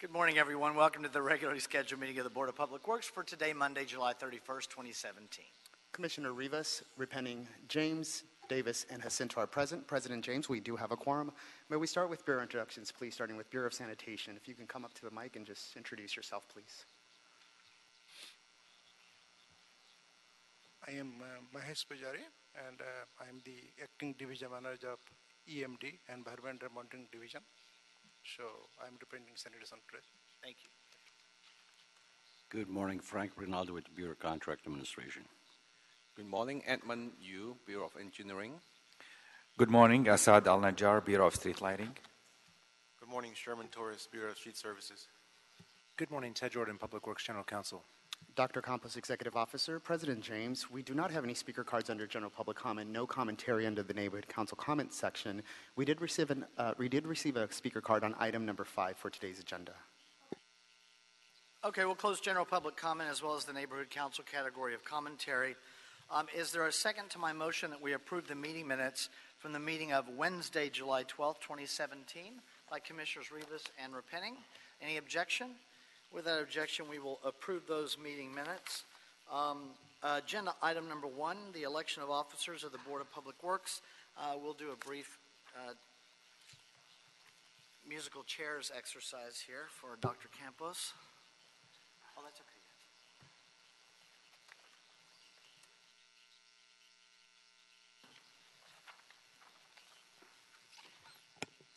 Good morning, everyone. Welcome to the regularly scheduled meeting of the Board of Public Works for today, Monday, July 31st, 2017. Commissioner Rivas, Repenning James, Davis, and Jacinto are present. President James, we do have a quorum. May we start with Bureau introductions, please, starting with Bureau of Sanitation. If you can come up to the mic and just introduce yourself, please. I am Mahesh Pujari, and I am the Acting Division Manager of EMD and Environmental Monitoring Division. So I am representing sanitation today. Thank you. Good morning, Frank Rinaldo with the Bureau of Contract Administration. Good morning, Edmund Yu, Bureau of Engineering. Good morning, Asad Al-Najjar, Bureau of Street Lighting. Good morning, Sherman Torres, Bureau of Street Services. Good morning, Ted Jordan, Public Works General Counsel. Dr. Campos, Executive Officer. President James, we do not have any speaker cards under general public comment, no commentary under the Neighborhood Council comment section. We did receive a speaker card on item number 5 for today's agenda. Okay, we'll close general public comment as well as the Neighborhood Council category of commentary. Is there a second to my motion that we approve the meeting minutes from the meeting of Wednesday, July 12th, 2017 by Commissioners Rivas and Repenning? Any objection? Without objection, we will approve those meeting minutes. Agenda item number 1, the election of officers of the Board of Public Works. We'll do a brief musical chairs exercise here for Dr. Campos. Oh, that's okay.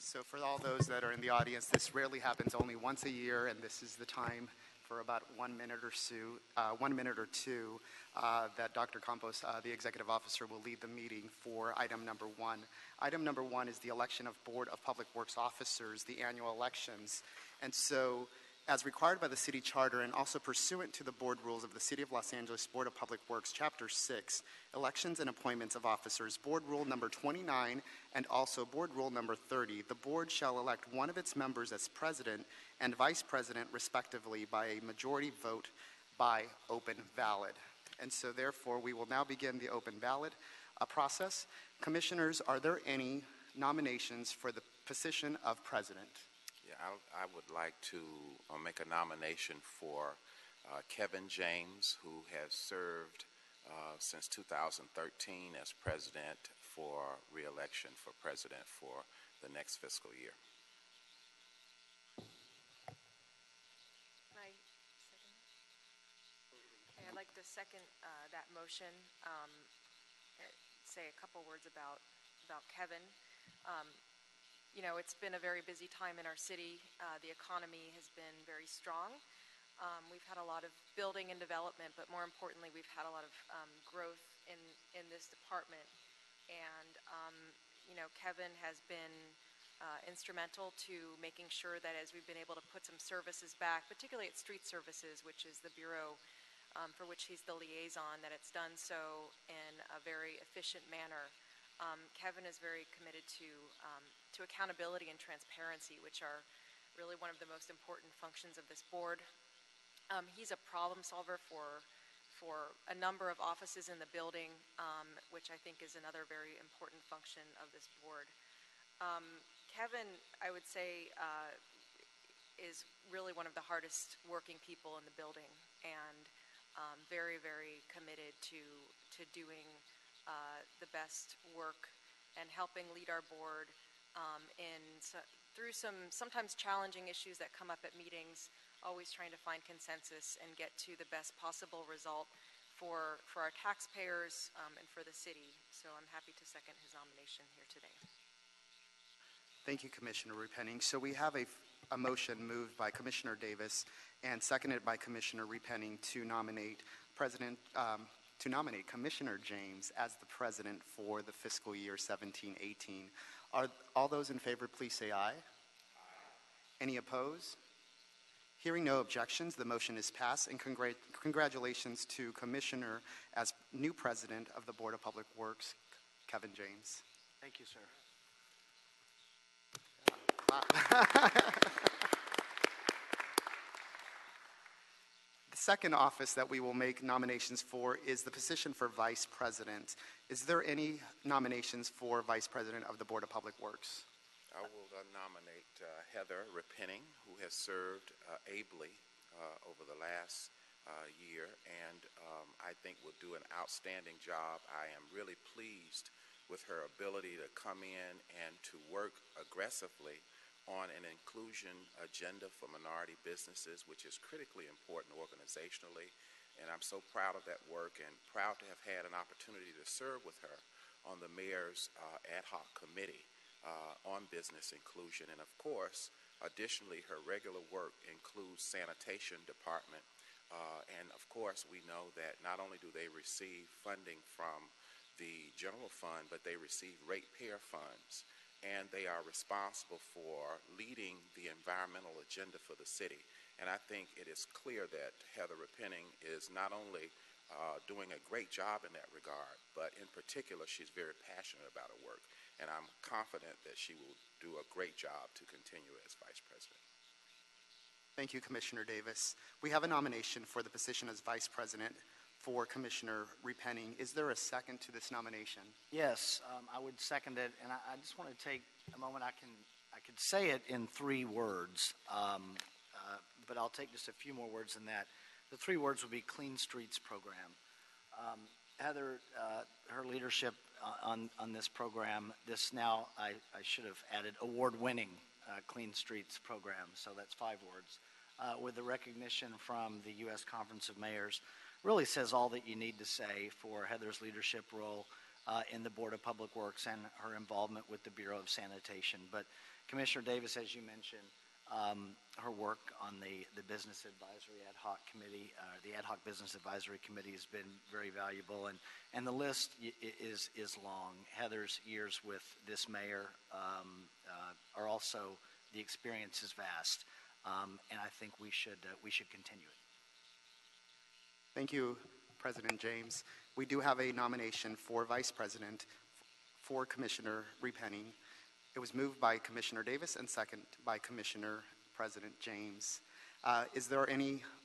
So for all those that are in the audience, this rarely happens, only once a year, and this is the time for about 1 minute or two that Dr. Campos, the Executive Officer, will lead the meeting for item number 1. Item number 1 is the election of Board of Public Works officers, the annual elections. And so, as required by the City Charter and also pursuant to the Board Rules of the City of Los Angeles Board of Public Works, Chapter 6, Elections and Appointments of Officers, Board Rule number 29 and also Board Rule number 30, the Board shall elect one of its members as President and Vice President, respectively, by a majority vote by open ballot. And so, therefore, we will now begin the open ballot process. Commissioners, are there any nominations for the position of President? Yeah, I would like to make a nomination for Kevin James, who has served since 2013 as president for re-election for president for the next fiscal year. I'd like to second that motion. Say a couple words about Kevin. You know, it's been a very busy time in our city. The economy has been very strong. We've had a lot of building and development, but more importantly, we've had a lot of growth in this department. And, you know, Kevin has been instrumental to making sure that as we've been able to put some services back, particularly at street services, which is the bureau for which he's the liaison, that it's done so in a very efficient manner. Kevin is very committed to accountability and transparency, which are really one of the most important functions of this board. He's a problem solver for a number of offices in the building, which I think is another very important function of this board. Kevin, I would say, is really one of the hardest working people in the building, and very, very committed to doing the best work and helping lead our board through some sometimes challenging issues that come up at meetings, always trying to find consensus and get to the best possible result for our taxpayers and for the city. So I'm happy to second his nomination here today. Thank you, Commissioner Repenning. So we have a motion moved by Commissioner Davis and seconded by Commissioner Repenning to nominate Commissioner James as the president for the fiscal year 17-18. Are all those in favor, please say aye. Aye. Any opposed? Hearing no objections, the motion is passed, and congratulations to Commissioner as new president of the Board of Public Works, Kevin James. Thank you, sir. The second office that we will make nominations for is the position for Vice President. Is there any nominations for Vice President of the Board of Public Works? I will nominate Heather Repenning, who has served ably over the last year, and I think will do an outstanding job. I am really pleased with her ability to come in and to work aggressively on an inclusion agenda for minority businesses, which is critically important organizationally. And I'm so proud of that work and proud to have had an opportunity to serve with her on the mayor's ad hoc committee on business inclusion. And of course, additionally, her regular work includes sanitation department. And of course, we know that not only do they receive funding from the general fund, but they receive ratepayer funds, and they are responsible for leading the environmental agenda for the city. And I think it is clear that Heather Repenning is not only doing a great job in that regard, but in particular, she's very passionate about her work. And I'm confident that she will do a great job to continue as Vice President. Thank you, Commissioner Davis. We have a nomination for the position as Vice President for Commissioner Repenning. Is there a second to this nomination? Yes, I would second it, and I just want to take a moment. I could say it in 3 words, but I'll take just a few more words than that. The 3 words would be Clean Streets Program. Heather, her leadership on this program, this now, I should have added, award-winning Clean Streets Program, so that's 5 words, with the recognition from the U.S. Conference of Mayors, really says all that you need to say for Heather's leadership role in the Board of Public Works and her involvement with the Bureau of Sanitation. But Commissioner Davis, as you mentioned, her work on the Business Advisory Ad Hoc Committee, the Ad Hoc Business Advisory Committee has been very valuable, and the list is long. Heather's years with this mayor are also, the experience is vast, and I think we should continue it. Thank you, President James. We do have a nomination for Vice President for Commissioner Repenning. It was moved by Commissioner Davis and second by Commissioner President James. Is there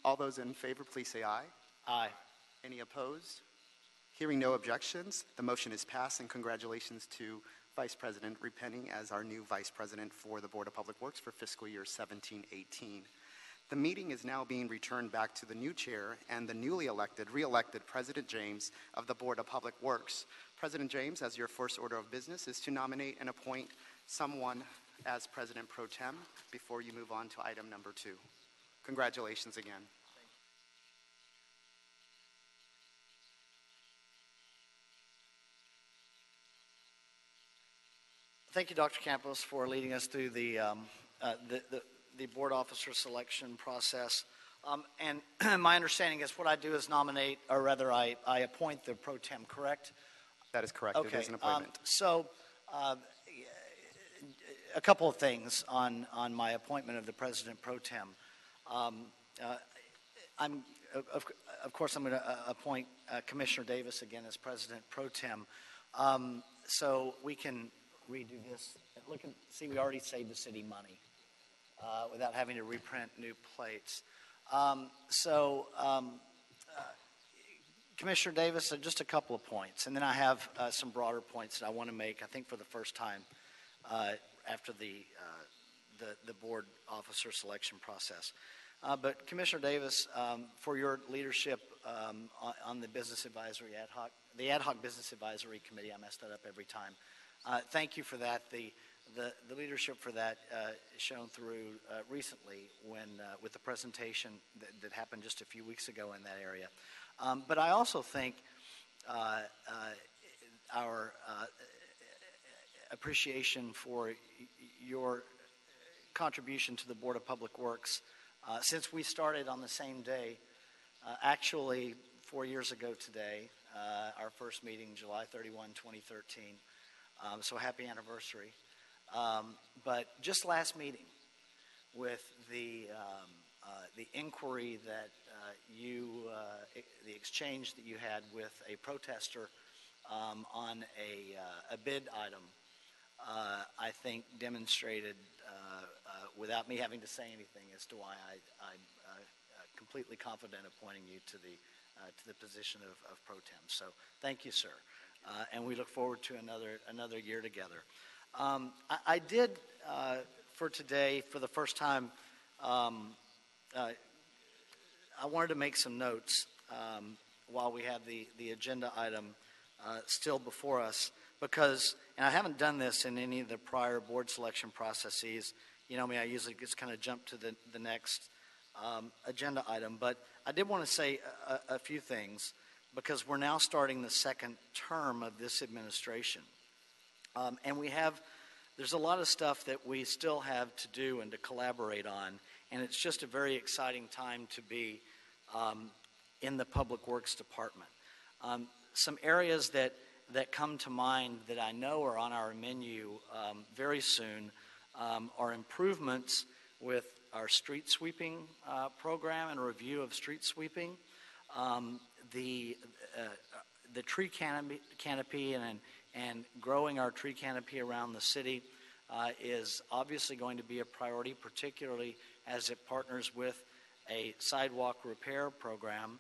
all those in favor, please say aye. Aye. Any opposed? Hearing no objections, the motion is passed, and congratulations to Vice President Repenning as our new Vice President for the Board of Public Works for fiscal year 17-18. The meeting is now being returned back to the new chair and the newly re-elected President James of the Board of Public Works. President James, as your first order of business, is to nominate and appoint someone as President Pro Tem before you move on to item number 2. Congratulations again. Thank you, Dr. Campos, for leading us through the board officer selection process. And my understanding is what I do is nominate, or rather I appoint the pro tem, correct? That is correct. Okay. It is an appointment. A couple of things on my appointment of the president pro tem. Of course, I'm going to appoint Commissioner Davis again as president pro tem. So we can redo this. Look and see, we already saved the city money without having to reprint new plates. Commissioner Davis, just a couple of points, and then I have some broader points that I want to make, I think for the first time after the board officer selection process. But Commissioner Davis, for your leadership on the Business Advisory the Ad Hoc Business Advisory Committee, I mess that up every time. Thank you for that. The leadership for that shown through recently with the presentation that happened just a few weeks ago in that area. But I also think our appreciation for your contribution to the Board of Public Works since we started on the same day, actually 4 years ago today, our first meeting, July 31, 2013. So happy anniversary. But just last meeting with the inquiry that the exchange that you had with a protester on a bid item, I think demonstrated, without me having to say anything, as to why I'm completely confident appointing you to the position of pro tem. So thank you, sir. And we look forward to another year together. I did, for today, for the first time, I wanted to make some notes while we had the agenda item still before us, because, and I haven't done this in any of the prior board selection processes. You know me, I usually just kind of jump to the next agenda item, but I did want to say a few things, because we're now starting the second term of this administration. And there's a lot of stuff that we still have to do and to collaborate on, and it's just a very exciting time to be in the Public Works Department. Some areas that come to mind that I know are on our menu very soon are improvements with our street sweeping program and a review of street sweeping. The tree canopy and growing our tree canopy around the city is obviously going to be a priority, particularly as it partners with a sidewalk repair program.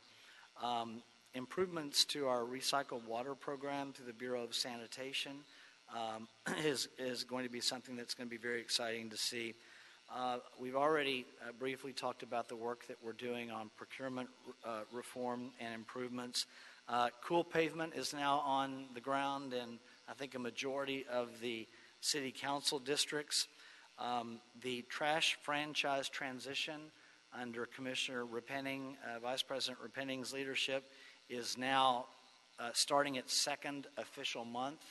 Improvements to our recycled water program through the Bureau of Sanitation is going to be something that's going to be very exciting to see. We've already briefly talked about the work that we're doing on procurement reform and improvements. Cool pavement is now on the ground in, I think, a majority of the city council districts. The trash franchise transition under Commissioner Repenning, Vice President Repenning's leadership, is now starting its second official month,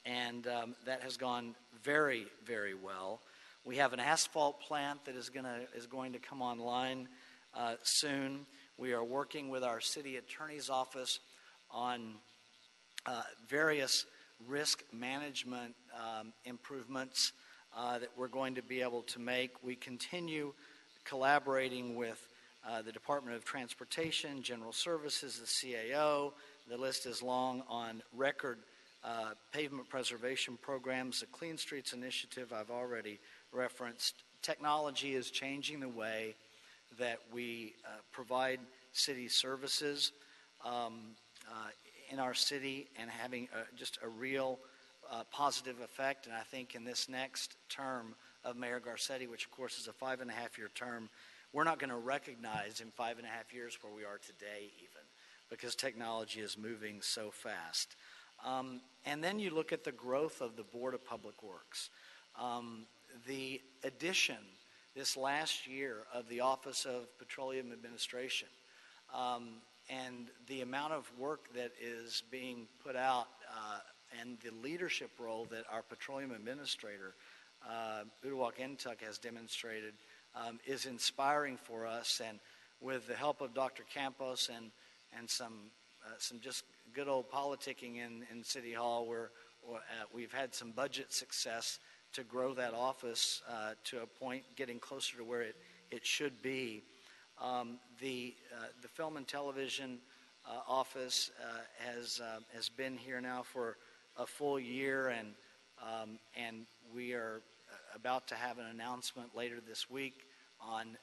and that has gone very, very well. We have an asphalt plant that is going to come online soon. We are working with our city attorney's office on various risk management improvements that we're going to be able to make. We continue collaborating with the Department of Transportation, General Services, the CAO. The list is long on record pavement preservation programs. The Clean Streets Initiative I've already referenced. Technology is changing the way that we provide city services in our city and having just a real positive effect. And I think in this next term of Mayor Garcetti, which of course is a 5.5-year term, we're not going to recognize in 5.5 years where we are today even, because technology is moving so fast. And then you look at the growth of the Board of Public Works. The addition this last year of the Office of Petroleum Administration and the amount of work that is being put out and the leadership role that our Petroleum Administrator, BPW Mtg, has demonstrated is inspiring for us. And with the help of Dr. Campos and some just good old politicking in City Hall, we've had some budget success to grow that office to a point getting closer to where it should be. The Film and Television office has been here now for a full year, and we are about to have an announcement later this week on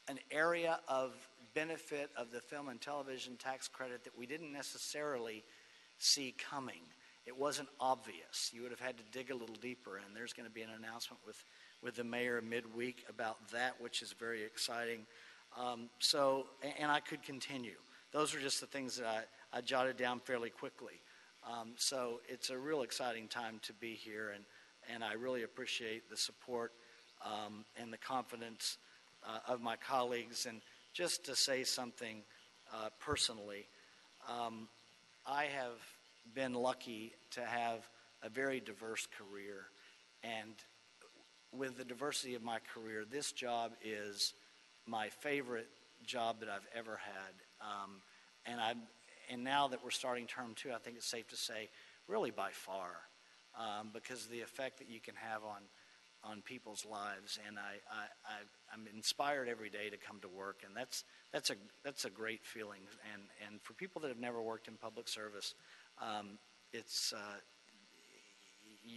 an area of benefit of the film and television tax credit that we didn't necessarily see coming. It wasn't obvious. You would have had to dig a little deeper, and there's going to be an announcement with the mayor midweek about that, which is very exciting. And I could continue. Those are just the things that I jotted down fairly quickly. So it's a real exciting time to be here, and I really appreciate the support and the confidence of my colleagues. And just to say something personally, I have been lucky to have a very diverse career, and with the diversity of my career, this job is my favorite job that I've ever had. And now that we're starting term 2, I think it's safe to say, really by far, because of the effect that you can have on people's lives. And I'm inspired every day to come to work, and that's a great feeling. And for people that have never worked in public service,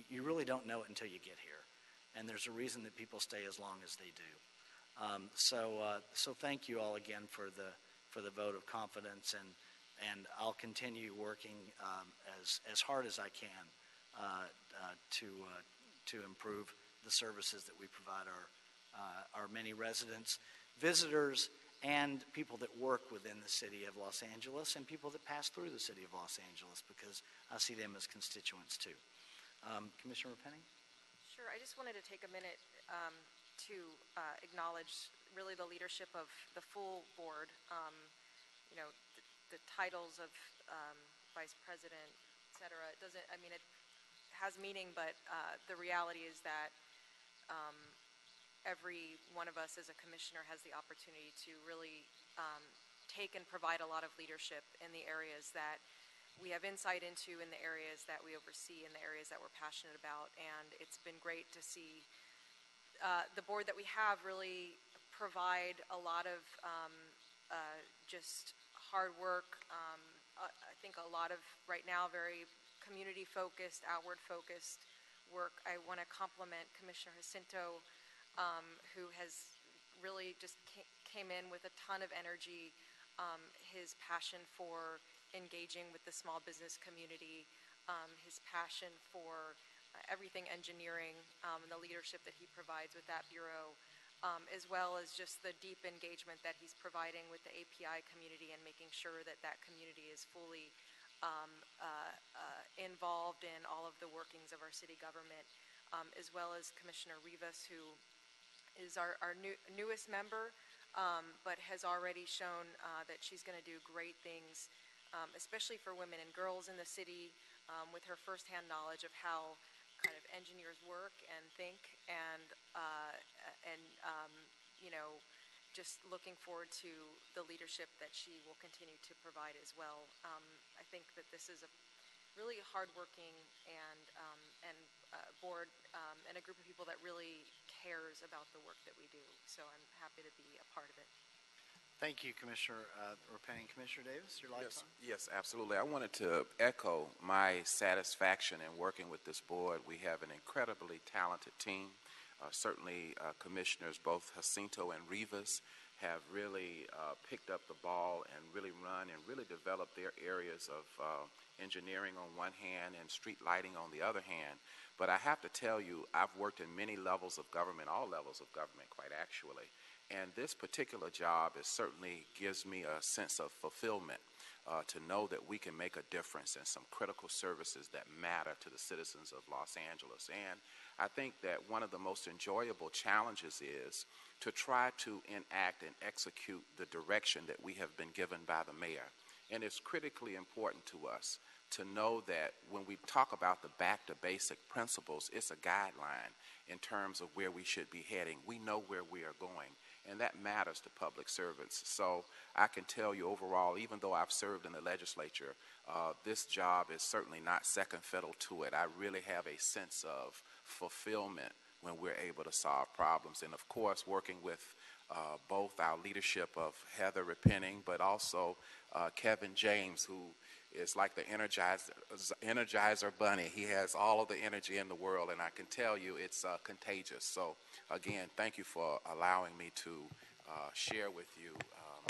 you really don't know it until you get here. And there's a reason that people stay as long as they do. So thank you all again for the vote of confidence, and I'll continue working as hard as I can to improve the services that we provide our many residents, visitors, and people that work within the city of Los Angeles and people that pass through the city of Los Angeles, because I see them as constituents too. Commissioner Penning? Sure. I just wanted to take a minute to acknowledge really the leadership of the full board. You know, the titles of vice president, et cetera. It doesn't, I mean, it has meaning, but the reality is that every one of us as a commissioner has the opportunity to really take and provide a lot of leadership in the areas that we have insight into, in the areas that we oversee, in the areas that we're passionate about. And it's been great to see the board that we have really provide a lot of just hard work. I think a lot of, right now, very community-focused, outward-focused work. I want to compliment Commissioner Jacinto, who has really just came in with a ton of energy, his passion for engaging with the small business community, his passion for everything engineering, and the leadership that he provides with that bureau, as well as just the deep engagement that he's providing with the API community and making sure that that community is fully involved in all of the workings of our city government, as well as Commissioner Rivas, who is our newest member, but has already shown that she's going to do great things, especially for women and girls in the city, with her firsthand knowledge of how kind of engineers work and think, and you know, just looking forward to the leadership that she will continue to provide as well. I think that this is a really hardworking and board and a group of people that really cares about the work that we do. So I'm happy to be a part of it. Thank you, Commissioner Penning. Commissioner Davis, your light on? Yes, absolutely. I wanted to echo my satisfaction in working with this board. We have an incredibly talented team. Certainly, Commissioners both Jacinto and Rivas have really picked up the ball and really run and really developed their areas of engineering on one hand and street lighting on the other hand. But I have to tell you, I've worked in many levels of government, all levels of government, quite actually. And this particular job certainly gives me a sense of fulfillment to know that we can make a difference in some critical services that matter to the citizens of Los Angeles. And I think that one of the most enjoyable challenges is to try to enact and execute the direction that we have been given by the mayor. And it's critically important to us to know that when we talk about the back to basic principles, it's a guideline in terms of where we should be heading. We know where we are going, and that matters to public servants. So I can tell you overall, even though I've served in the legislature, this job is certainly not second fiddle to it. I really have a sense of fulfillment when we're able to solve problems. And of course, working with both our leadership of Heather Penning, but also Kevin James, who is like the Energizer Bunny. He has all of the energy in the world, and I can tell you it's contagious. So again, thank you for allowing me to share with you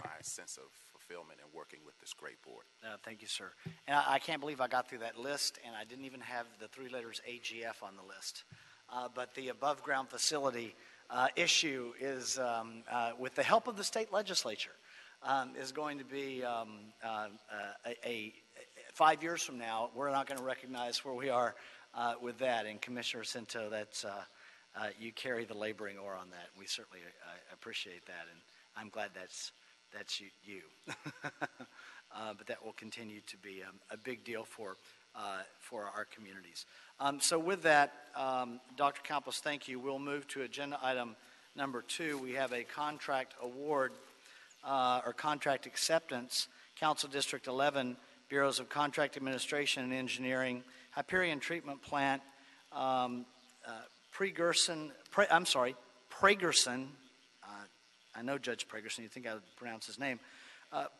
my sense of fulfillment in working with this great board. Thank you, sir. And I can't believe I got through that list, and I didn't even have the three letters AGF on the list. But the above-ground facility issue is, with the help of the state legislature, is going to be 5 years from now, we're not going to recognize where we are with that. And Commissioner Cinto, that's you carry the laboring oar on that. We certainly appreciate that, and I'm glad that's you. But that will continue to be a big deal for our communities. So with that, Dr. Campos, thank you. We'll move to agenda item number 2. We have a contract award or contract acceptance. Council District 11, Bureaus of Contract Administration and Engineering, Hyperion Treatment Plant, Pragerson. I know Judge Pragerson. You think I would pronounce his name?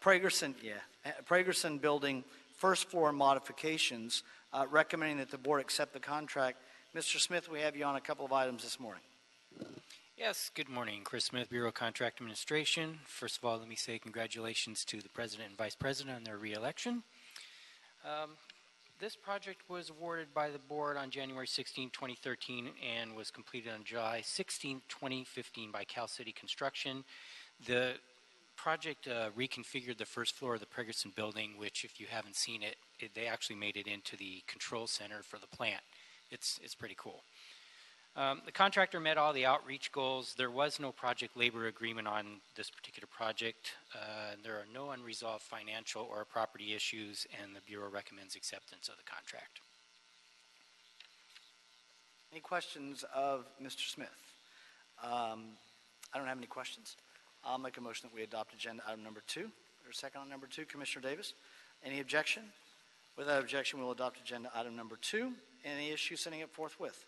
Pragerson Building, first floor modifications, recommending that the board accept the contract. Mr. Smith, we have you on a couple of items this morning. Yes, good morning. Chris Smith, Bureau of Contract Administration. First of all, let me say congratulations to the President and Vice President on their re-election. This project was awarded by the board on January 16, 2013, and was completed on July 16, 2015 by Cal City Construction. The project reconfigured the first floor of the Pregerson building, which, if you haven't seen it, they actually made it into the control center for the plant. It's pretty cool. The contractor met all the outreach goals. There was no project labor agreement on this particular project. There are no unresolved financial or property issues, and the Bureau recommends acceptance of the contract. Any questions of Mr. Smith? I don't have any questions. I'll make a motion that we adopt agenda item number 2. Or second on number 2, Commissioner Davis. Any objection? Without objection, we'll adopt agenda item number 2. Any issue, sending it forthwith?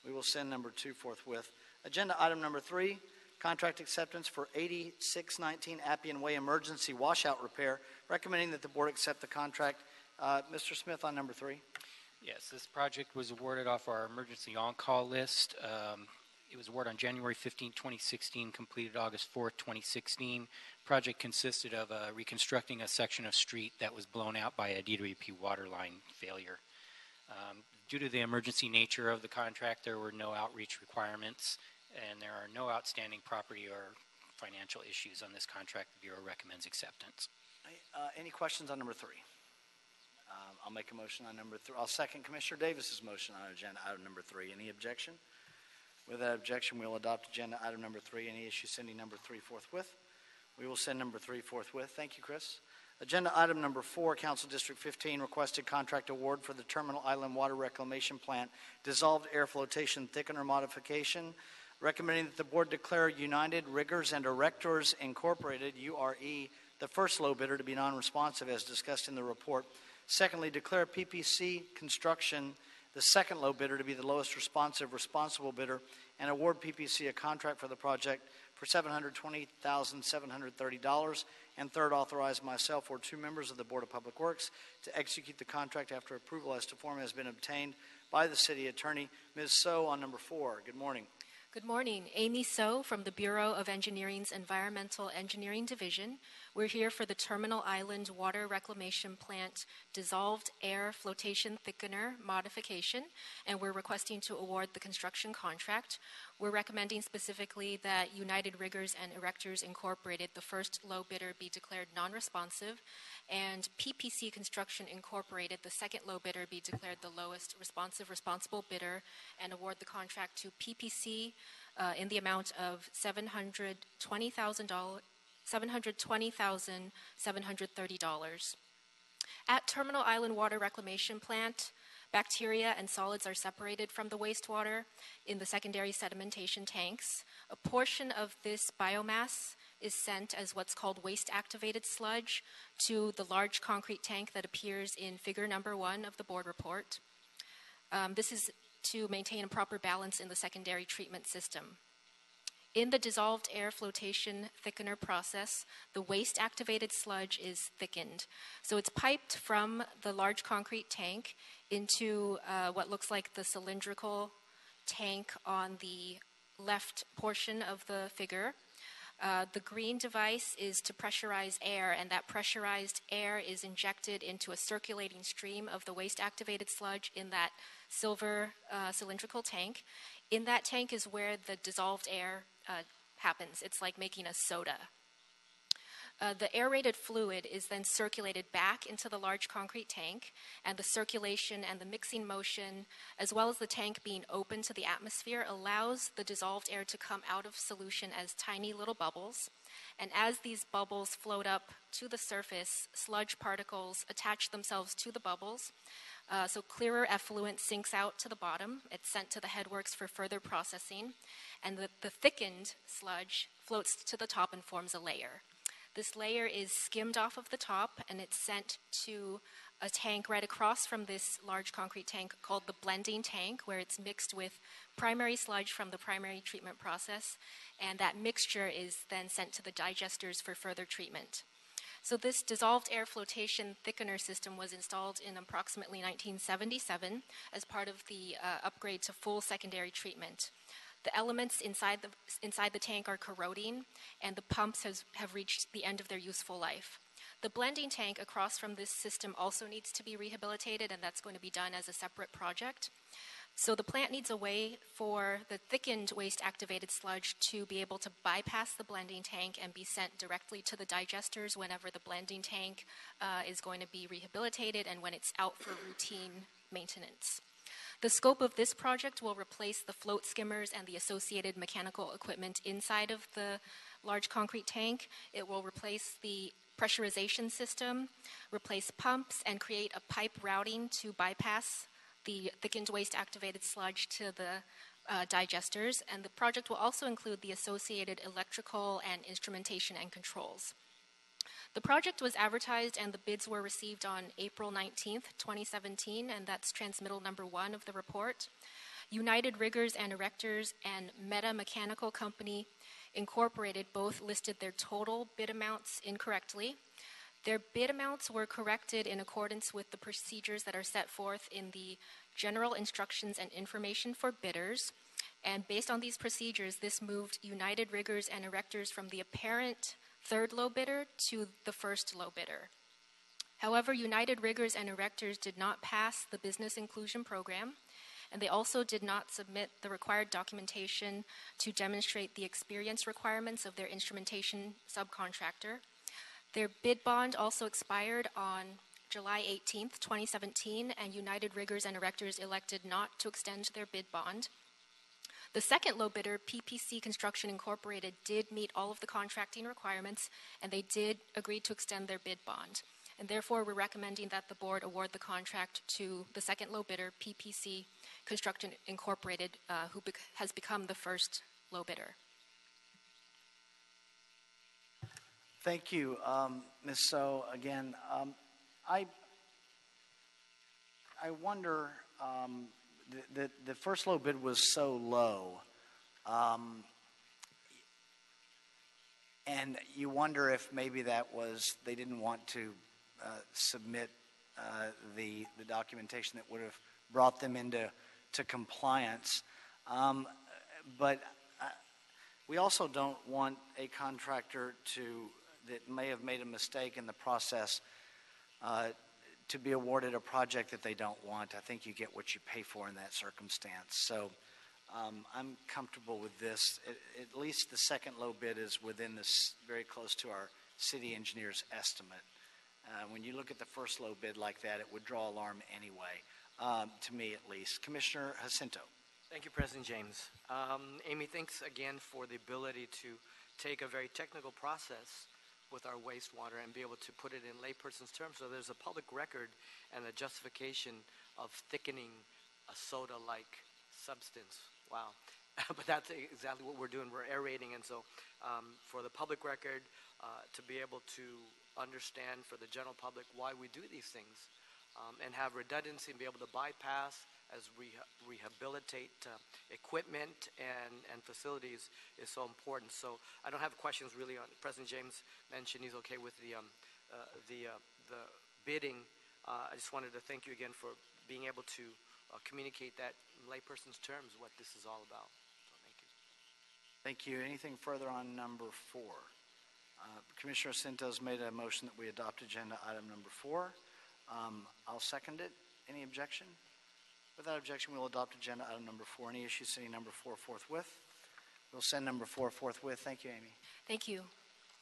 We will send number 2 forthwith. Agenda item number 3, contract acceptance for 8619 Appian Way emergency washout repair. Recommending that the board accept the contract. Mr. Smith on number 3. Yes, this project was awarded off our emergency on-call list. It was awarded on January 15, 2016, completed August 4, 2016. Project consisted of reconstructing a section of street that was blown out by a DWP water line failure. Due to the emergency nature of the contract, there were no outreach requirements, and there are no outstanding property or financial issues on this contract. The Bureau recommends acceptance. Any questions on number 3? I'll make a motion on number 3. I'll second Commissioner Davis's motion on agenda item number 3. Any objection? Without objection, we'll adopt agenda item number 3. Any issue, sending number 3 forthwith? We will send number 3 forthwith. Thank you, Chris. Agenda item number 4, Council District 15, requested contract award for the Terminal Island Water Reclamation Plant dissolved air flotation thickener modification. Recommending that the board declare United Riggers and Erectors Incorporated, URE, the first low bidder to be non-responsive as discussed in the report. Secondly, declare PPC Construction the second low bidder to be the lowest responsible bidder, and award PPC a contract for the project for $720,730. And third, authorize myself or 2 members of the Board of Public Works to execute the contract after approval as to form has been obtained by the city attorney. Ms. So on number 4. Good morning. Good morning. Amy So from the Bureau of Engineering's Environmental Engineering Division. We're here for the Terminal Island Water Reclamation Plant dissolved air flotation thickener modification, and we're requesting to award the construction contract. We're recommending specifically that United Riggers and Erectors Incorporated, the first low bidder, be declared non-responsive, and PPC Construction Incorporated, the second low bidder, be declared the lowest responsible bidder, and award the contract to PPC in the amount of $720,730. At Terminal Island Water Reclamation Plant, bacteria and solids are separated from the wastewater in the secondary sedimentation tanks. A portion of this biomass is sent as what's called waste-activated sludge to the large concrete tank that appears in figure number 1 of the board report. This is to maintain a proper balance in the secondary treatment system. In the dissolved air flotation thickener process, the waste-activated sludge is thickened. So it's piped from the large concrete tank into what looks like the cylindrical tank on the left portion of the figure. The green device is to pressurize air, and that pressurized air is injected into a circulating stream of the waste-activated sludge in that silver cylindrical tank. In that tank is where the dissolved air happens. It's like making a soda. The aerated fluid is then circulated back into the large concrete tank, and the circulation and the mixing motion, as well as the tank being open to the atmosphere, allows the dissolved air to come out of solution as tiny little bubbles. And as these bubbles float up to the surface, sludge particles attach themselves to the bubbles. So clearer effluent sinks out to the bottom. It's sent to the headworks for further processing. And the thickened sludge floats to the top and forms a layer. This layer is skimmed off of the top, and it's sent to a tank right across from this large concrete tank called the blending tank, where it's mixed with primary sludge from the primary treatment process, and that mixture is then sent to the digesters for further treatment. So this dissolved air flotation thickener system was installed in approximately 1977 as part of the upgrade to full secondary treatment. The elements inside the tank are corroding, and the pumps have reached the end of their useful life. The blending tank across from this system also needs to be rehabilitated, and that's going to be done as a separate project. So the plant needs a way for the thickened waste activated sludge to be able to bypass the blending tank and be sent directly to the digesters whenever the blending tank is going to be rehabilitated and when it's out for routine maintenance. The scope of this project will replace the float skimmers and the associated mechanical equipment inside of the large concrete tank. It will replace the pressurization system, replace pumps, and create a pipe routing to bypass the thickened waste activated sludge to the digesters. And the project will also include the associated electrical and instrumentation and controls. The project was advertised and the bids were received on April 19th, 2017, and that's transmittal number 1 of the report. United Riggers and Erectors and Meta Mechanical Company Incorporated both listed their total bid amounts incorrectly. Their bid amounts were corrected in accordance with the procedures that are set forth in the General Instructions and Information for Bidders. And based on these procedures, this moved United Riggers and Erectors from the apparent third low bidder to the first low bidder. However, United Riggers and Erectors did not pass the business inclusion program, and they also did not submit the required documentation to demonstrate the experience requirements of their instrumentation subcontractor. Their bid bond also expired on July 18th, 2017, and United Riggers and Erectors elected not to extend their bid bond. The second low bidder, PPC Construction Incorporated, did meet all of the contracting requirements, and they did agree to extend their bid bond. And therefore, we're recommending that the board award the contract to the second low bidder, PPC Construction Incorporated, who has become the first low bidder. Thank you, Ms. So. Again, I wonder, the first low bid was so low, and you wonder if maybe that was they didn't want to submit the documentation that would have brought them into compliance, but we also don't want a contractor that may have made a mistake in the process to be awarded a project that they don't want. I think you get what you pay for in that circumstance. So I'm comfortable with this. At least the second low bid is within this, very close to our city engineer's estimate. When you look at the first low bid like that, it would draw alarm anyway, to me at least. Commissioner Jacinto. Thank you, President James. Amy, thanks again for the ability to take a very technical process with our wastewater and be able to put it in layperson's terms. So there's a public record and a justification of thickening a soda-like substance. Wow. But that's exactly what we're doing. We're aerating. And so for the public record, to be able to understand for the general public why we do these things and have redundancy and be able to bypass as we rehabilitate equipment and facilities is so important. So I don't have questions really on. President James mentioned he's okay with the bidding. I just wanted to thank you again for being able to communicate that in layperson's terms what this is all about. So thank you. Thank you. Anything further on number 4? Commissioner Sintos made a motion that we adopt agenda item number 4. I'll second it. Any objection? Without objection, we'll adopt agenda item number 4. Any issues sending number 4 forthwith? We'll send number 4 forthwith. Thank you, Amy. Thank you.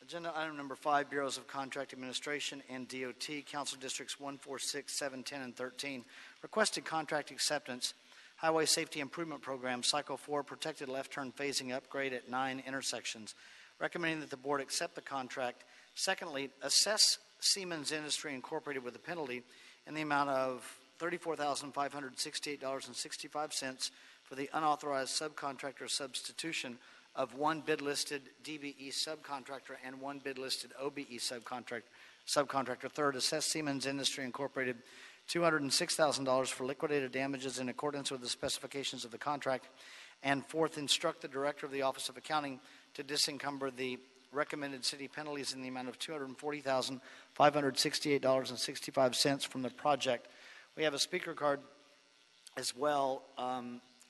Agenda item number 5, Bureaus of Contract Administration and DOT, Council Districts 1, 4, 6, 7, 10, and 13. Requested contract acceptance, Highway Safety Improvement Program, Cycle 4, Protected Left Turn Phasing Upgrade at 9 intersections. Recommending that the board accept the contract. Secondly, assess Siemens Industry Incorporated with a penalty in the amount of $34,568.65 for the unauthorized subcontractor substitution of one bid-listed DBE subcontractor and one bid-listed OBE subcontractor. Third, assess Siemens Industry Incorporated $206,000 for liquidated damages in accordance with the specifications of the contract. And fourth, instruct the Director of the Office of Accounting to disencumber the recommended city penalties in the amount of $240,568.65 from the project. We have a speaker card as well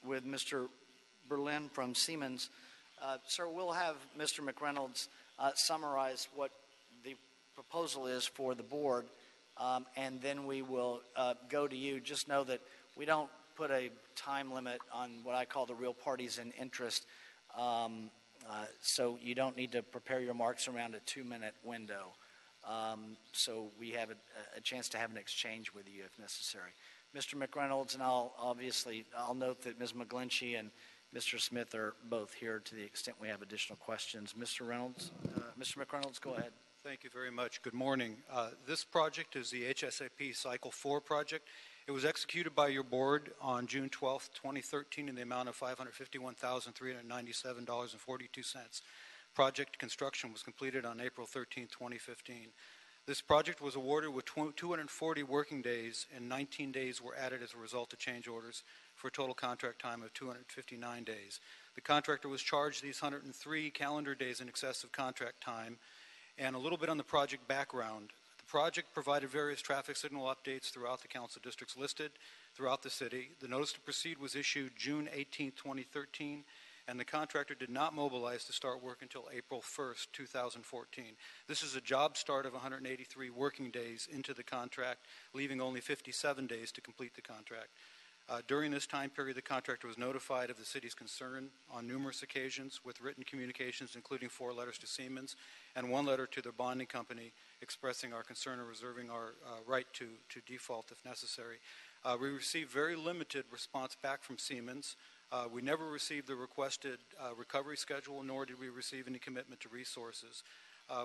with Mr. Berlin from Siemens. Sir, we'll have Mr. McReynolds summarize what the proposal is for the board, and then we will go to you. Just know that we don't put a time limit on what I call the real parties in interest, so you don't need to prepare your remarks around a 2-minute window. So we have a chance to have an exchange with you if necessary. Mr. McReynolds, and I'll note that Ms. McGlinchey and Mr. Smith are both here to the extent we have additional questions. Mr. Reynolds, Mr. McReynolds, go ahead. Thank you very much. Good morning. This project is the HSAP Cycle 4 project. It was executed by your board on June 12th, 2013 in the amount of $551,397.42. Project construction was completed on April 13th, 2015. This project was awarded with 240 working days, and 19 days were added as a result of change orders for a total contract time of 259 days. The contractor was charged these 103 calendar days in excess of contract time. And a little bit on the project background. The project provided various traffic signal updates throughout the council districts listed throughout the city. The notice to proceed was issued June 18, 2013, and the contractor did not mobilize to start work until April 1st, 2014. This is a job start of 183 working days into the contract, leaving only 57 days to complete the contract. During this time period, the contractor was notified of the city's concern on numerous occasions with written communications, including 4 letters to Siemens and 1 letter to their bonding company expressing our concern and reserving our right to default if necessary. We received very limited response back from Siemens. We never received the requested recovery schedule, nor did we receive any commitment to resources.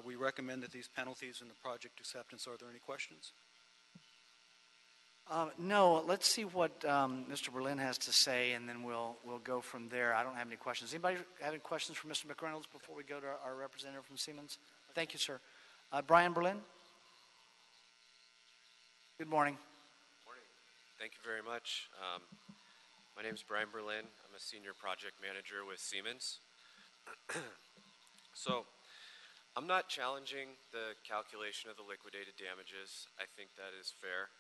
We recommend that these penalties in the project acceptance. Are there any questions? No, let's see what Mr. Berlin has to say, and then we'll go from there. I don't have any questions. Anybody have any questions for Mr. McReynolds before we go to our representative from Siemens? Thank you, sir. Brian Berlin? Good morning. Morning. Thank you very much. My name is Brian Berlin. I'm a senior project manager with Siemens. So, I'm not challenging the calculation of the liquidated damages. I think that is fair.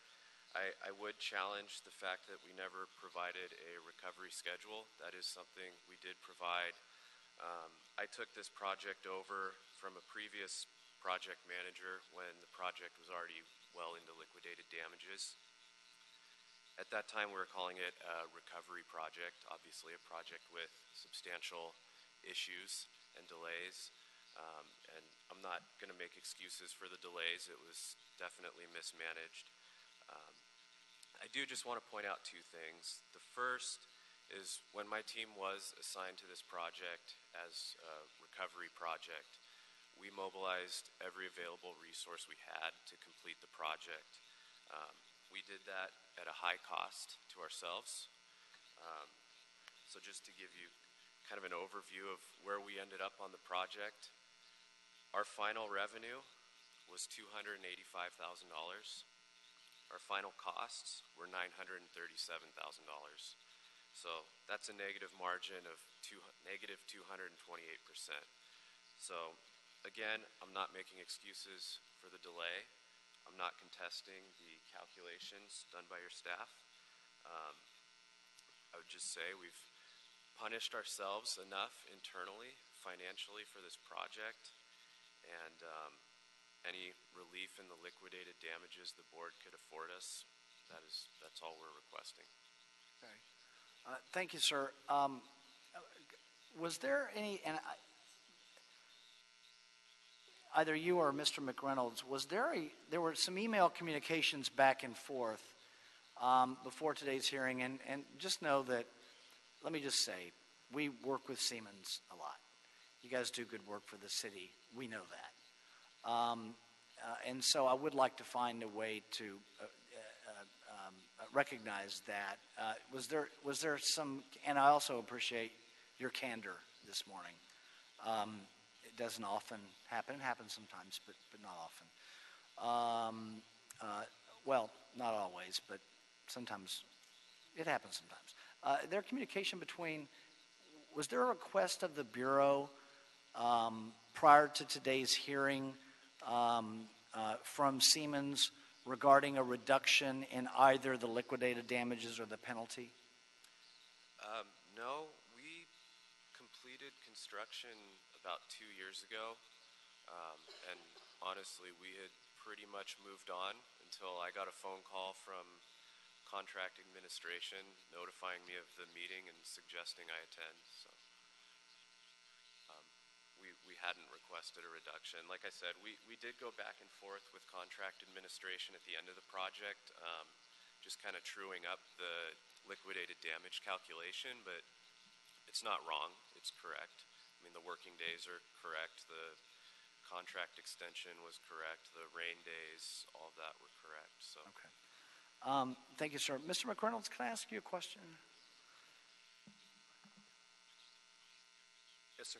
I would challenge the fact that we never provided a recovery schedule. That is something we did provide. I took this project over from a previous project manager when the project was already well into liquidated damages. At that time, we were calling it a recovery project, obviously a project with substantial issues and delays. And I'm not going to make excuses for the delays. It was definitely mismanaged. I do just want to point out 2 things. The first is when my team was assigned to this project as a recovery project, we mobilized every available resource we had to complete the project. We did that at a high cost to ourselves. So just to give you kind of an overview of where we ended up on the project, our final revenue was $285,000. Our final costs were $937,000. So that's a negative margin of negative 228%. So again, I'm not making excuses for the delay. I'm not contesting the calculations done by your staff. I would just say we've punished ourselves enough internally, financially for this project, and any relief in the liquidated damages the board could afford us, that's all we're requesting. Okay. Thank you, sir. Was there any, and either you or Mr. McReynolds, there were some email communications back and forth before today's hearing, and just know that, let me just say, we work with Siemens a lot. You guys do good work for the city. We know that. And so I would like to find a way to recognize that. Was there some, and I also appreciate your candor this morning. It doesn't often happen. It happens sometimes, but not often. Well, not always, but sometimes it happens sometimes. Their communication between, was there a request of the Bureau prior to today's hearing from Siemens regarding a reduction in either the liquidated damages or the penalty? No, we completed construction about 2 years ago. And honestly, we had pretty much moved on until I got a phone call from contract administration notifying me of the meeting and suggesting I attend. So we hadn't requested a reduction. Like I said, we did go back and forth with contract administration at the end of the project, just kind of truing up the liquidated damage calculation, but it's not wrong. It's correct. I mean, the working days are correct. The contract extension was correct. The rain days, all of that were correct. So. Okay. Thank you, sir. Mr. McReynolds, can I ask you a question? Yes, sir.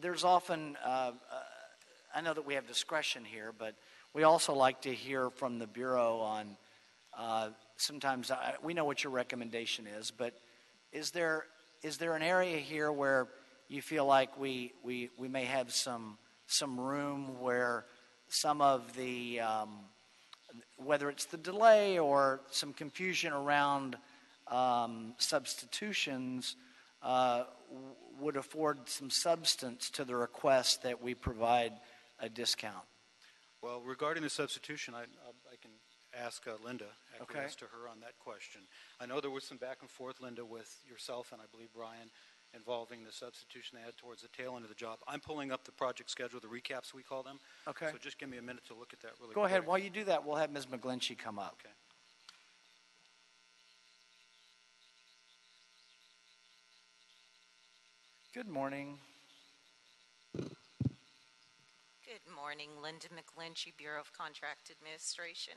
There's often, I know that we have discretion here, but we also like to hear from the Bureau on, sometimes we know what your recommendation is, but is there an area here where you feel like we may have some room where some of the, whether it's the delay or some confusion around substitutions, would afford some substance to the request that we provide a discount? Well, regarding the substitution, I can ask Linda, Okay. acquiesce to her on that question. I know there was some back and forth, Linda, with yourself and I believe Brian, involving the substitution they had towards the tail end of the job. I'm pulling up the project schedule, the recaps we call them. Okay. So just give me a minute to look at that really Go quick. ahead. While you do that, we'll have Ms. McGlinchey come up. Okay. Good morning. Good morning, Linda McGlinchey, Bureau of Contract Administration.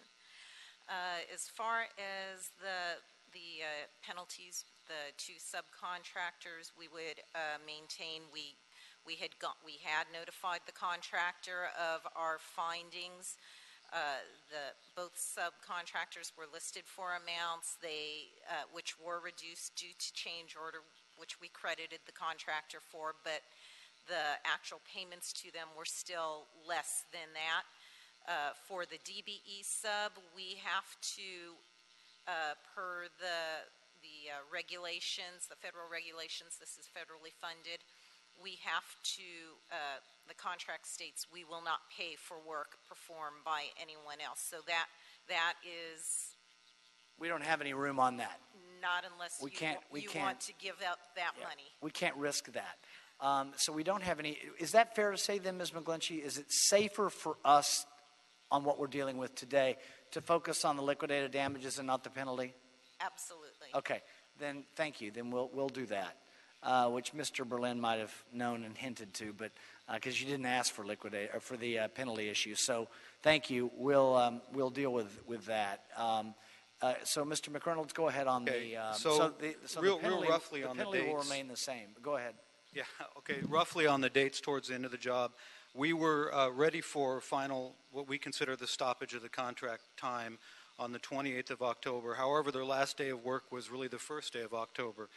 As far as the penalties, the two subcontractors, we would maintain. We had notified the contractor of our findings. Both subcontractors were listed for amounts which were reduced due to change order, which we credited the contractor for, but the actual payments to them were still less than that. For the DBE sub, we have to, per the regulations, the federal regulations, this is federally funded, we have to, the contract states we will not pay for work performed by anyone else. So that is... We don't have any room on that. Not unless you want to give up that money. We can't risk that. So we don't have any. Is that fair to say then, Ms. McGlinchey? Is it safer for us on what we're dealing with today to focus on the liquidated damages and not the penalty? Absolutely. Okay. Then thank you. Then we'll do that, which Mr. Berlin might have known and hinted to, but because you didn't ask for the penalty issue. So thank you. We'll deal with that. So, Mr. McReynolds, go ahead on okay. the Real penalty, roughly on the penalty will dates. remain the same. Go ahead. Yeah, okay, roughly on the dates towards the end of the job, we were ready for final, what we consider the stoppage of the contract time on the 28th of October. However, their last day of work was really the first day of October.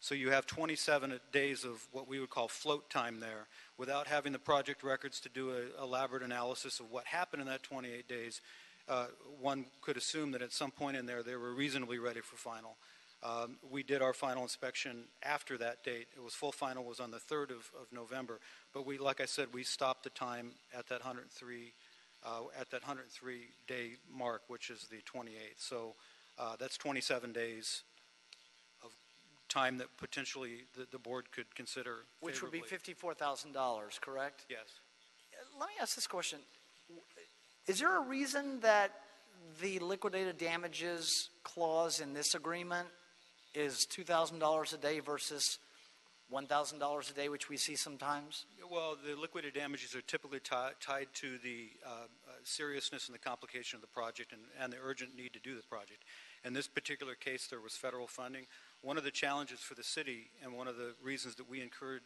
So you have 27 days of what we would call float time there. Without having the project records to do an elaborate analysis of what happened in that 28 days, one could assume that at some point in there they were reasonably ready for final. We did our final inspection after that date. It was full final was on the 3rd of November, but we, like I said, we stopped the time at that 103 day mark, which is the 28th. So that's 27 days of time that potentially the board could consider Which would be favorably. $54,000, correct? Yes. Let me ask this question. Is there a reason that the liquidated damages clause in this agreement is $2,000 a day versus $1,000 a day, which we see sometimes? Well, the liquidated damages are typically tied to the seriousness and the complication of the project and the urgent need to do the project. In this particular case, there was federal funding. One of the challenges for the city and one of the reasons that we incurred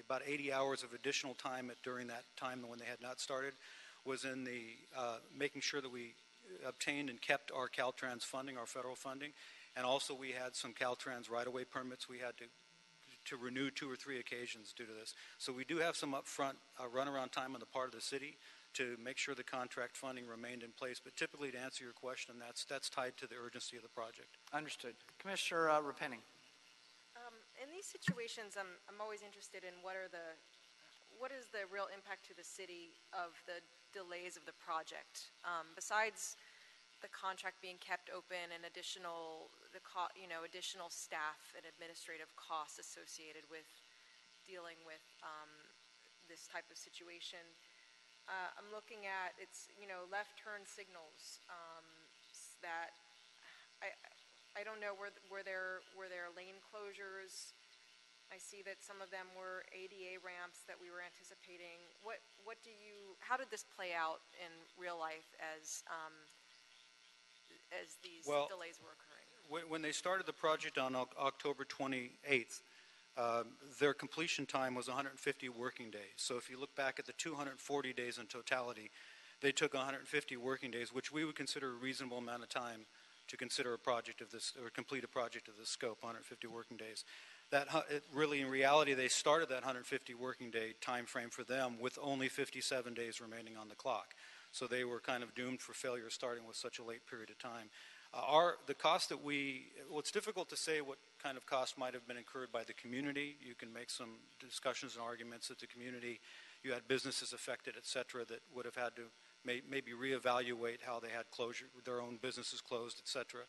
about 80 hours of additional time during that time when they had not started was in the making sure that we obtained and kept our Caltrans funding, our federal funding, and also we had some Caltrans right-of-way permits we had to renew 2 or 3 occasions due to this. So we do have some upfront runaround time on the part of the city to make sure the contract funding remained in place. But typically, to answer your question, that's tied to the urgency of the project. Understood. Commissioner Repenning. In these situations, I'm always interested in what are what is the real impact to the city of the delays of the project? Besides the contract being kept open and additional staff and administrative costs associated with dealing with this type of situation. I'm looking at left turn signals that I don't know, were there lane closures? I see that some of them were ADA ramps that we were anticipating. How did this play out in real life as these delays were occurring? When they started the project on October 28th, their completion time was 150 working days. So if you look back at the 240 days in totality, they took 150 working days, which we would consider a reasonable amount of time to consider a project of this, or complete a project of this scope, 150 working days. Really, in reality, they started that 150 working day time frame for them with only 57 days remaining on the clock. So they were kind of doomed for failure starting with such a late period of time. The cost that it's difficult to say what kind of cost might have been incurred by the community. You can make some discussions and arguments that the community, you had businesses affected, et cetera, that would have had to maybe reevaluate how they had their own businesses closed, et cetera.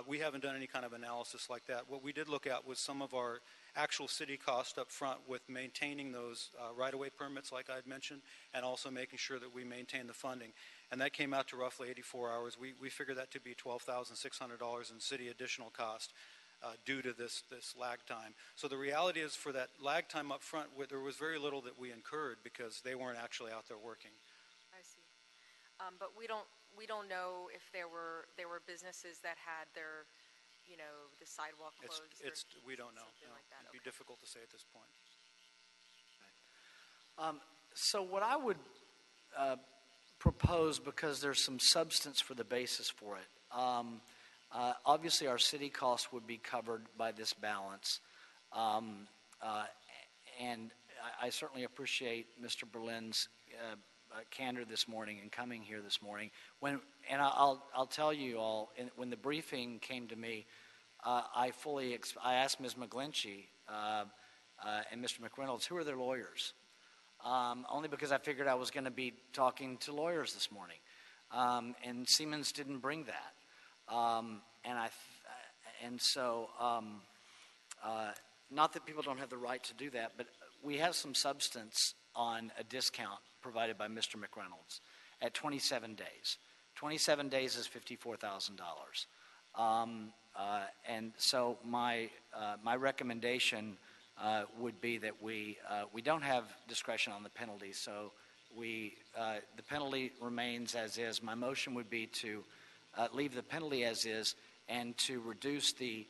We haven't done any kind of analysis like that. What we did look at was some of our actual city cost up front with maintaining those right-of-way permits like I had mentioned, and also making sure that we maintain the funding. And that came out to roughly 84 hours. We figured that to be $12,600 in city additional cost due to this lag time. So the reality is, for that lag time up front, there was very little that we incurred because they weren't actually out there working. I see. But we don't know if there were businesses that had their, the sidewalk closed. We don't know. No. Like that. It'd be difficult to say at this point. So what I would propose, because there's some substance for the basis for it, obviously our city costs would be covered by this balance, and I certainly appreciate Mr. Berlin's candor this morning and coming here this morning. I'll tell you all, when the briefing came to me, I asked Ms. McGlinchey and Mr. McReynolds, who are their lawyers? Only because I figured I was going to be talking to lawyers this morning, and Siemens didn't bring that, not that people don't have the right to do that, but we have some substance on a discount provided by Mr. McReynolds at 27 days. 27 days is $54,000. And so my recommendation would be that we don't have discretion on the penalty, so the penalty remains as is. My motion would be to leave the penalty as is and to reduce the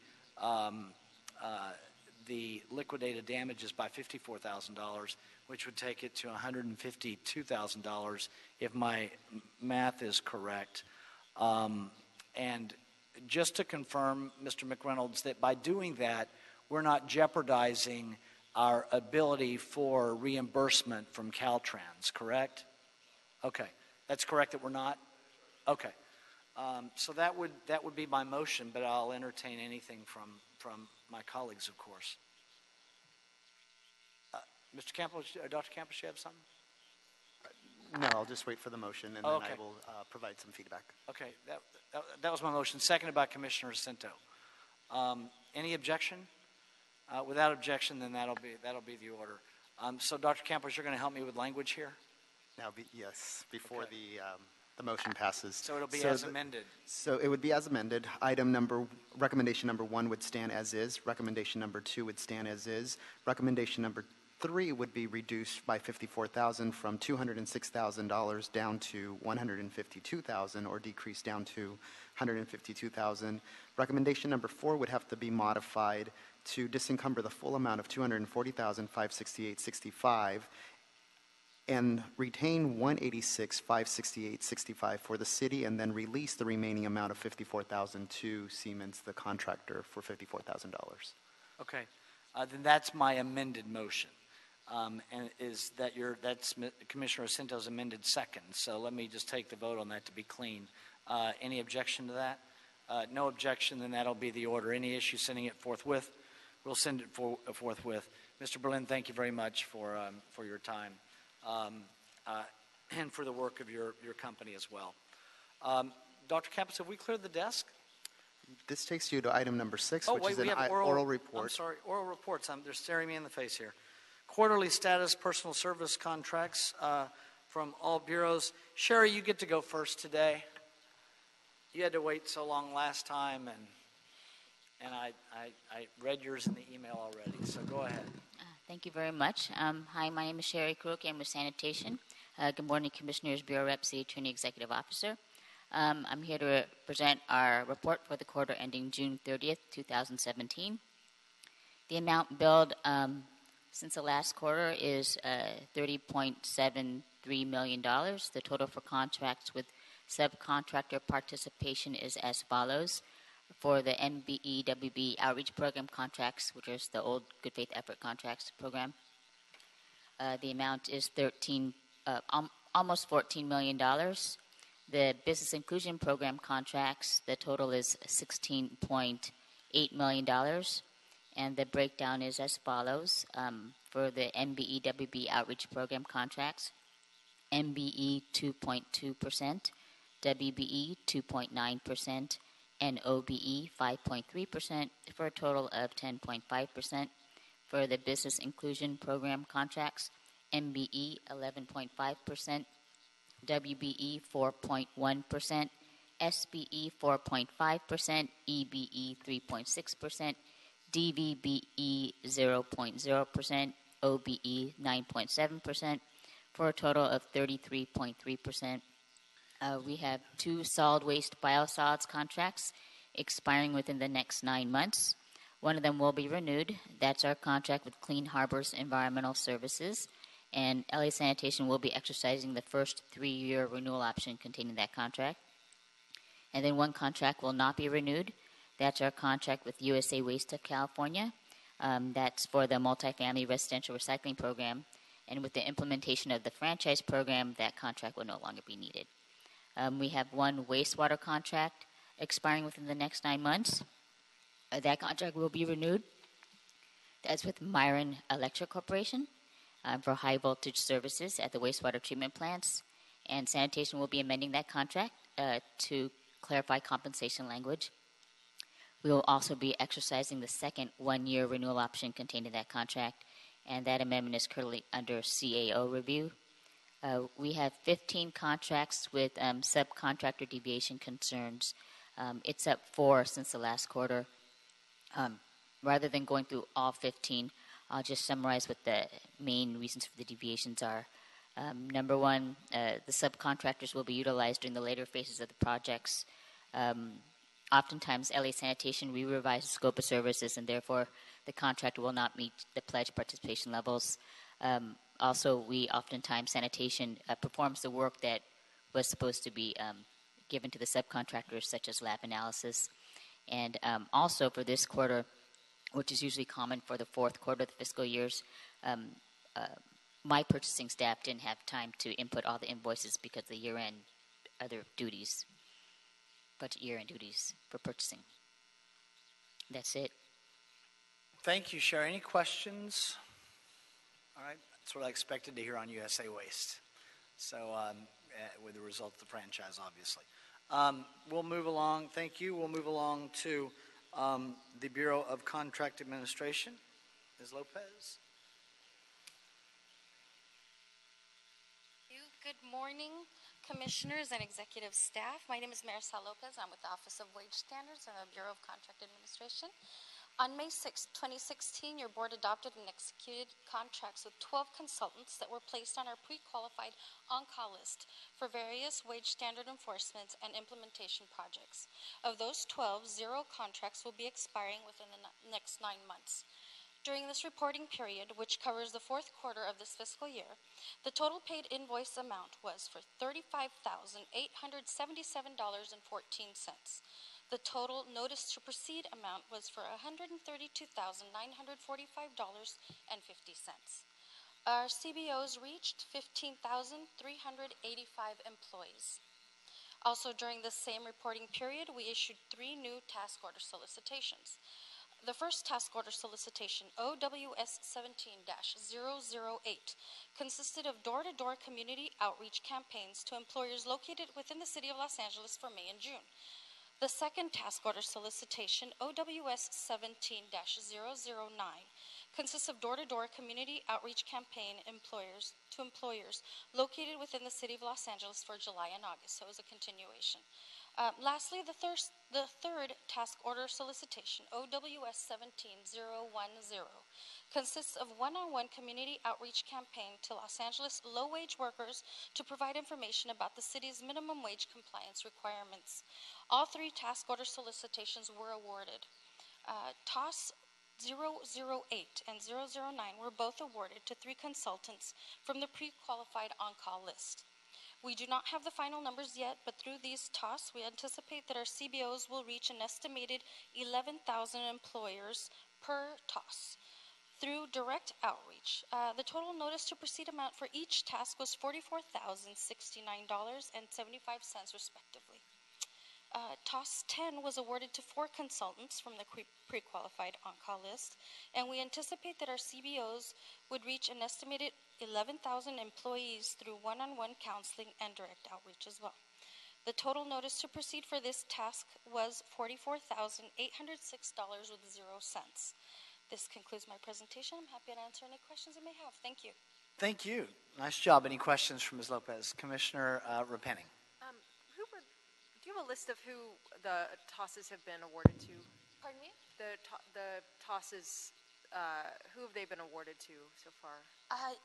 liquidated damages by $54,000, which would take it to $152,000 if my math is correct. And just to confirm, Mr. McReynolds, that by doing that, we're not jeopardizing our ability for reimbursement from Caltrans, correct? Okay, that's correct that we're not? Okay. So that would be my motion, but I'll entertain anything from my colleagues, of course. Mr. Campos, Dr. Campos, you have something? No, I'll just wait for the motion, and then I will provide some feedback. Okay, that was my motion, seconded by Commissioner Jacinto. Any objection? Without objection, then that'll be the order. So, Dr. Campos, you're going to help me with language here? Now, yes, before the motion passes. So it'll be as amended. So it would be as amended. Recommendation number 1 would stand as is. Recommendation number 2 would stand as is. Recommendation number 3 would be reduced by $54,000 from $206,000 down to $152,000, or decreased down to $152,000. Recommendation number 4 would have to be modified to disencumber the full amount of $240,568.65 and retain $186,568.65 for the city, and then release the remaining amount of $54,000 to Siemens, the contractor, for $54,000. Okay, then that's my amended motion. And that's Commissioner Jacinto's amended second. So let me just take the vote on that to be clean. Any objection to that? No objection, then that'll be the order. Any issue sending it forthwith? we'll send it forthwith. Mr. Berlin, thank you very much for your time and for the work of your company as well. Dr. Campos, have we cleared the desk? This takes you to item number 6, Oh, which wait, is we an have oral report. I'm sorry, oral reports. They're staring me in the face here. Quarterly status personal service contracts from all bureaus. Sherry, you get to go first today. You had to wait so long last time, and I read yours in the email already, so go ahead. Thank you very much. Hi, my name is Sherry Crook. I'm with Sanitation. Good morning, Commissioners, Bureau Rep, City Attorney, Executive Officer. I'm here to present our report for the quarter ending June 30th, 2017. The amount billed since the last quarter is $30.73 million. The total for contracts with subcontractor participation is as follows. For the NBEWB outreach program contracts, which is the old Good Faith Effort contracts program, the amount is almost $14 million. The business inclusion program contracts, the total is $16.8 million. And the breakdown is as follows. For the NBEWB outreach program contracts, MBE 2.2%, WBE 2.9%, and OBE 5.3%, for a total of 10.5%. For the business inclusion program contracts, MBE 11.5%, WBE 4.1%, SBE 4.5%, EBE 3.6%, DVBE 0.0%, OBE 9.7%, for a total of 33.3%. We have 2 solid waste biosolids contracts expiring within the next 9 months. One of them will be renewed. That's our contract with Clean Harbors Environmental Services. And LA Sanitation will be exercising the first 3-year renewal option contained in that contract. And then one contract will not be renewed. That's our contract with USA Waste of California. That's for the multifamily residential recycling program. And with the implementation of the franchise program, that contract will no longer be needed. We have one wastewater contract expiring within the next 9 months. That contract will be renewed. That's with Myron Electric Corporation for high voltage services at the wastewater treatment plants. And Sanitation will be amending that contract to clarify compensation language. We will also be exercising the second 1-year renewal option contained in that contract, and that amendment is currently under CAO review. We have 15 contracts with subcontractor deviation concerns. It's up 4 since the last quarter. Rather than going through all 15, I'll just summarize what the main reasons for the deviations are. Number one, the subcontractors will be utilized during the later phases of the projects. Oftentimes, LA Sanitation, we revise the scope of services, and therefore the contractor will not meet the pledge participation levels. Also, oftentimes, Sanitation performs the work that was supposed to be given to the subcontractors, such as lab analysis. And also for this quarter, which is usually common for the fourth quarter of the fiscal years, my purchasing staff didn't have time to input all the invoices because of the year-end other duties, budget year-end duties for purchasing. That's it. Thank you, Sherry. Any questions? All right, that's what I expected to hear on USA Waste. So with the result of the franchise, obviously. We'll move along. Thank you. We'll move along to the Bureau of Contract Administration. Ms. Lopez. Good morning, Commissioners and Executive Staff. My name is Marisol Lopez. I'm with the Office of Wage Standards and the Bureau of Contract Administration. On May 6, 2016, your board adopted and executed contracts with 12 consultants that were placed on our pre-qualified on-call list for various wage standard enforcement and implementation projects. Of those 12, 0 contracts will be expiring within the next 9 months. During this reporting period, which covers the fourth quarter of this fiscal year, the total paid invoice amount was for $35,877.14. The total notice to proceed amount was for $132,945.50. Our CBOs reached 15,385 employees. Also, during this same reporting period, we issued 3 new task order solicitations. The first task order solicitation, OWS 17-008, consisted of door-to-door community outreach campaigns to employers located within the city of Los Angeles for May and June. The second task order solicitation, OWS 17-009, consists of door-to-door community outreach campaign to employers located within the city of Los Angeles for July and August, so it was a continuation. Lastly, the third task order solicitation, OWS 17010, consists of one-on-one community outreach campaign to Los Angeles low-wage workers to provide information about the city's minimum wage compliance requirements. All three task order solicitations were awarded. TOS 008 and 009 were both awarded to 3 consultants from the pre-qualified on-call list. We do not have the final numbers yet, but through these TOS, we anticipate that our CBOs will reach an estimated 11,000 employers per TOS through direct outreach. The total notice to proceed amount for each task was $44,069.75 respectively. TOS 10 was awarded to 4 consultants from the pre-qualified on-call list, and we anticipate that our CBOs would reach an estimated 11,000 employees through one-on-one counseling and direct outreach as well. The total notice to proceed for this task was $44,806 with 0 cents. This concludes my presentation. I'm happy to answer any questions you may have. Thank you. Thank you. Nice job. Any questions from Ms. Lopez? Commissioner Repenning. Do you have a list of who the TOSs have been awarded to? Pardon me? The TOSs, who have they been awarded to so far? I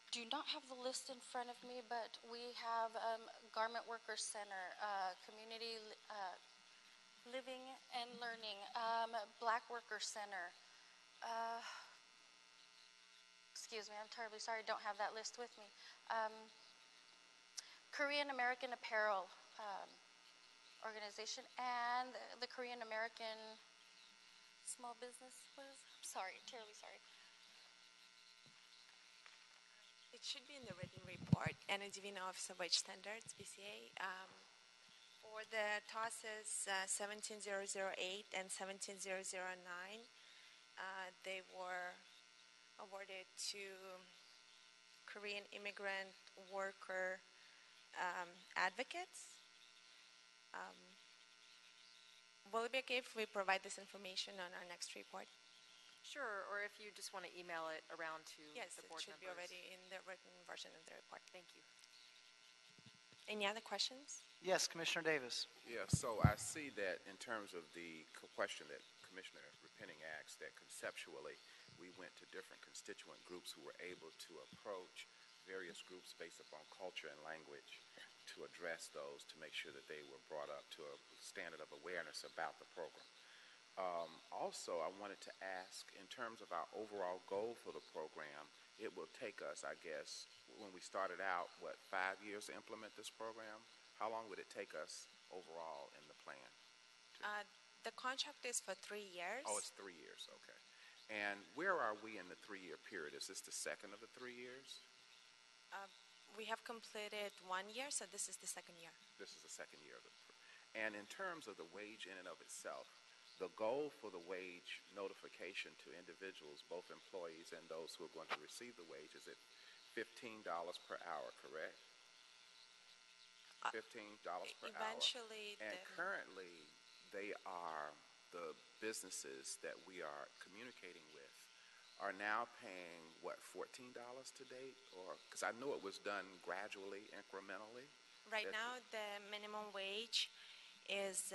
do not have the list in front of me, but we have Garment Workers Center, Community Living and Learning, Black Workers Center. Excuse me, I'm terribly sorry, I don't have that list with me. Korean American Apparel Organization and the Korean American Small Business. I'm sorry, terribly sorry. It should be in the written report, Division Office of Wage Standards, BCA. For the TOSs 17008 and 17009, they were awarded to Korean immigrant worker advocates. Will it be okay if we provide this information on our next report? Sure, or if you just want to email it around to yes, the board members. Yes, it should be already in the written version of the report. Thank you. Any other questions? Yes, Commissioner Davis. Yeah, so I see that in terms of the question that Commissioner Repenning asked, that conceptually we went to different constituent groups who were able to approach various groups based upon culture and language to address those, to make sure that they were brought up to a standard of awareness about the program. Also, I wanted to ask, in terms of our overall goal for the program, it will take us, I guess, when we started out, 5 years to implement this program? How long would it take us overall in the plan? The contract is for 3 years. Oh, it's 3 years, okay. And where are we in the 3-year period? Is this the second of the 3 years? We have completed 1 year, so this is the second year. This is the second year. And in terms of the wage in and of itself, the goal for the wage notification to individuals, both employees and those who are going to receive the wage, is at $15 per hour, correct? $15 per eventually hour. And currently, they are, the businesses that we are communicating with are now paying, $14 to date? Or, because I know it was done gradually, incrementally. Right now, the minimum wage is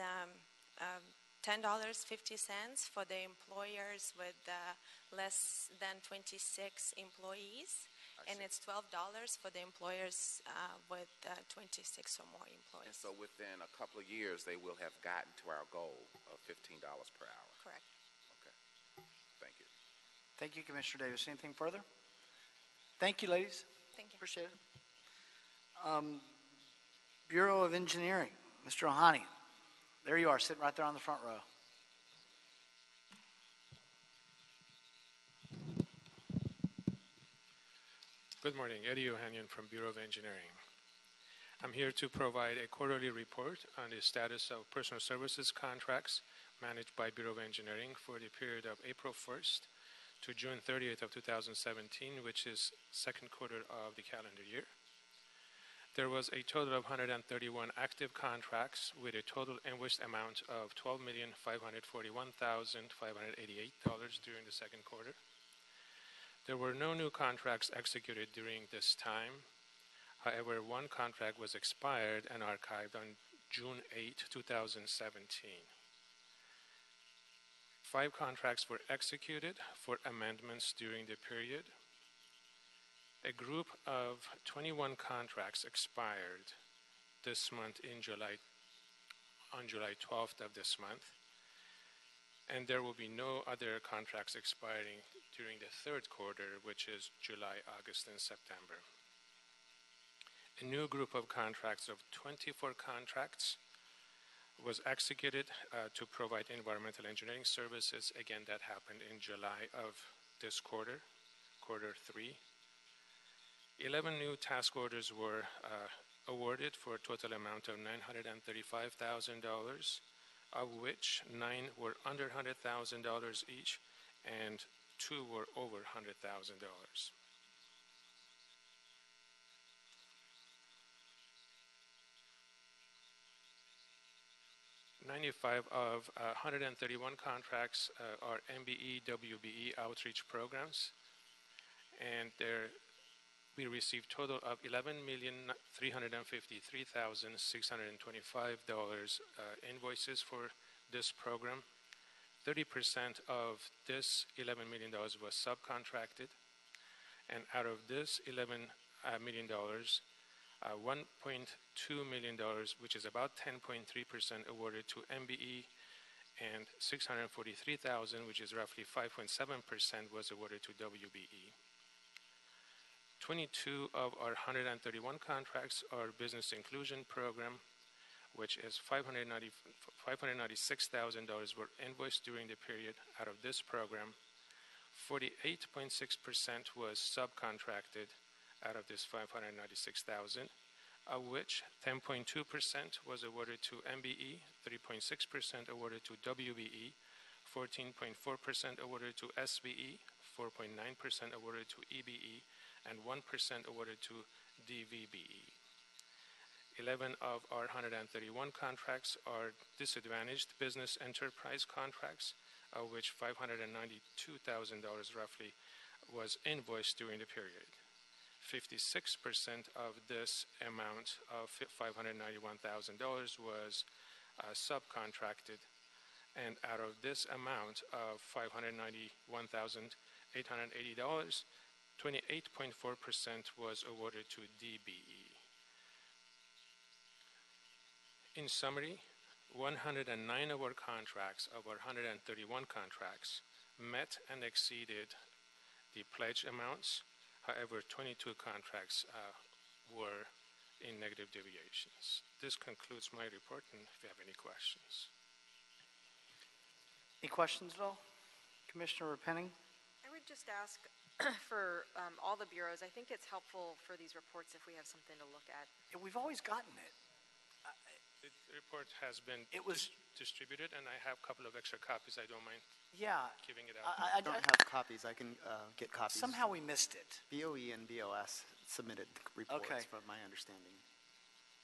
$10.50 for the employers with less than 26 employees, and it's $12 for the employers with 26 or more employees. And so within a couple of years, they will have gotten to our goal of $15 per hour. Correct. Okay. Thank you. Thank you, Commissioner Davis. Anything further? Thank you, ladies. Thank you. Appreciate it. Bureau of Engineering, Mr. Ohani. There you are, sitting right there on the front row. Good morning, Eddie Ohanian from Bureau of Engineering. I'm here to provide a quarterly report on the status of personal services contracts managed by Bureau of Engineering for the period of April 1st to June 30th of 2017, which is second quarter of the calendar year. There was a total of 131 active contracts with a total invoiced amount of $12,541,588 during the second quarter. There were no new contracts executed during this time. However, one contract was expired and archived on June 8, 2017. 5 contracts were executed for amendments during the period. A group of 21 contracts expired this month on July 12th of this month, and there will be no other contracts expiring during the third quarter, which is July, August, and September. A new group of contracts of 24 contracts was executed to provide environmental engineering services. Again, that happened in July of this quarter, quarter 3. 11 new task orders were awarded for a total amount of $935,000, of which 9 were under $100,000 each, and 2 were over $100,000. 95 of 131 contracts are MBE, WBE outreach programs, and we received total of $11,353,625 invoices for this program. 30% of this $11 million was subcontracted, and out of this $11 million, $1.2 million, which is about 10.3%, awarded to MBE, and $643,000, which is roughly 5.7%, was awarded to WBE. 22 of our 131 contracts are business inclusion program, which is $596,000 were invoiced during the period. Out of this program, 48.6% was subcontracted out of this $596,000, of which 10.2% was awarded to MBE, 3.6% awarded to WBE, 14.4% awarded to SBE, 4.9% awarded to EBE, and 1% awarded to DVBE. 11 of our 131 contracts are disadvantaged business enterprise contracts, of which $592,000 roughly was invoiced during the period. 56% of this amount of $591,000 was subcontracted, and out of this amount of $591,880, 28.4% was awarded to DBE. In summary, 109 of our contracts, of our 131 contracts, met and exceeded the pledge amounts. However, 22 contracts were in negative deviations. This concludes my report, and if you have any questions. Any questions at all? Commissioner Penning? I would just ask for all the bureaus, I think it's helpful for these reports if we have something to look at. Yeah, we've always gotten it. The report has been distributed, and I have a couple of extra copies. I don't mind giving it out. I don't have copies. I can get copies. Somehow we missed it. BOE and BOS submitted reports, from my understanding.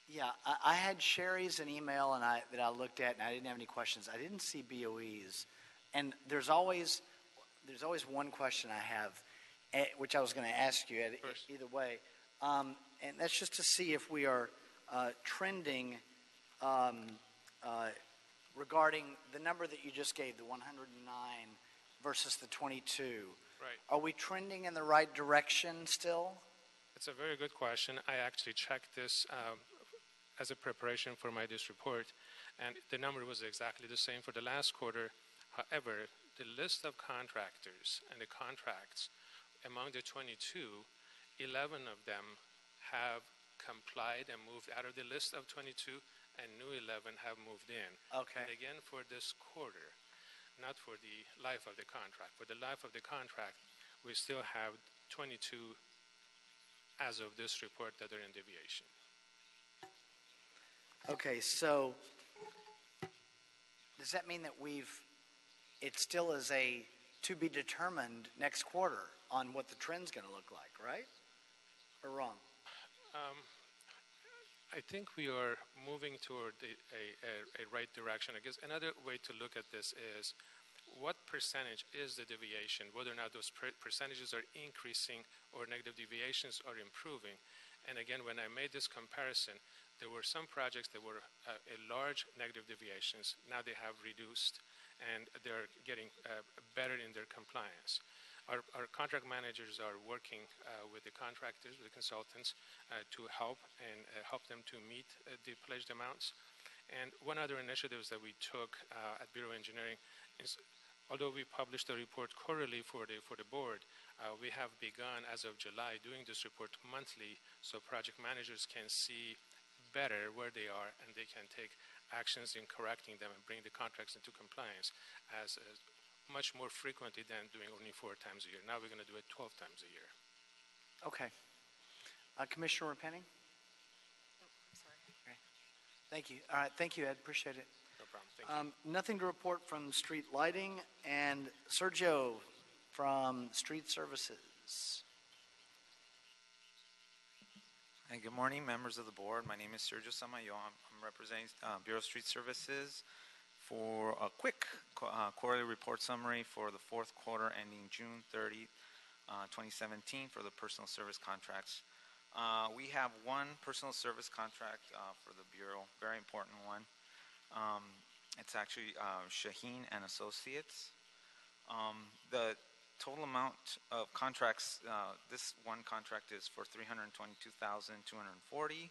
Yeah, I had Sherry's an email that I looked at, and I didn't have any questions. I didn't see BOE's, and there's always one question I have, which I was going to ask you either way, and that's just to see if we are trending regarding the number that you just gave, the 109 versus the 22. Right. Are we trending in the right direction still? It's a very good question. I actually checked this as a preparation for this report, and the number was exactly the same for the last quarter. However, the list of contractors and the contracts, among the 22, 11 of them have complied and moved out of the list of 22, and new 11 have moved in. Okay. And again, for this quarter, not for the life of the contract. For the life of the contract, we still have 22 as of this report that are in deviation. Okay, so does that mean that it still is a to be determined next quarter on what the trend's going to look like, right? Or wrong? I think we are moving toward a right direction. I guess another way to look at this is what percentage is the deviation, whether or not those percentages are increasing or negative deviations are improving. And again, when I made this comparison, there were some projects that were a large negative deviations. Now they have reduced and they're getting better in their compliance. Our contract managers are working with the contractors, with the consultants, to help them to meet the pledged amounts. And one other initiative that we took at Bureau of Engineering is, although we published the report quarterly for the board, we have begun as of July doing this report monthly, so project managers can see better where they are and they can take actions in correcting them and bring the contracts into compliance as much more frequently than doing only 4 times a year. Now we're going to do it 12 times a year. Okay. Commissioner Penning? Sorry. Okay. Thank you. All right. Thank you, Ed. Appreciate it. No problem. Thank you. Nothing to report from street lighting. And Sergio from Street Services. Hey, good morning, members of the board. My name is Sergio Samayo. I'm representing Bureau of Street Services for a quick quarterly report summary for the fourth quarter ending June 30, 2017 for the personal service contracts. We have one personal service contract for the Bureau, very important one. It's actually Shaheen and Associates. The total amount of contracts, this one contract is for $322,240.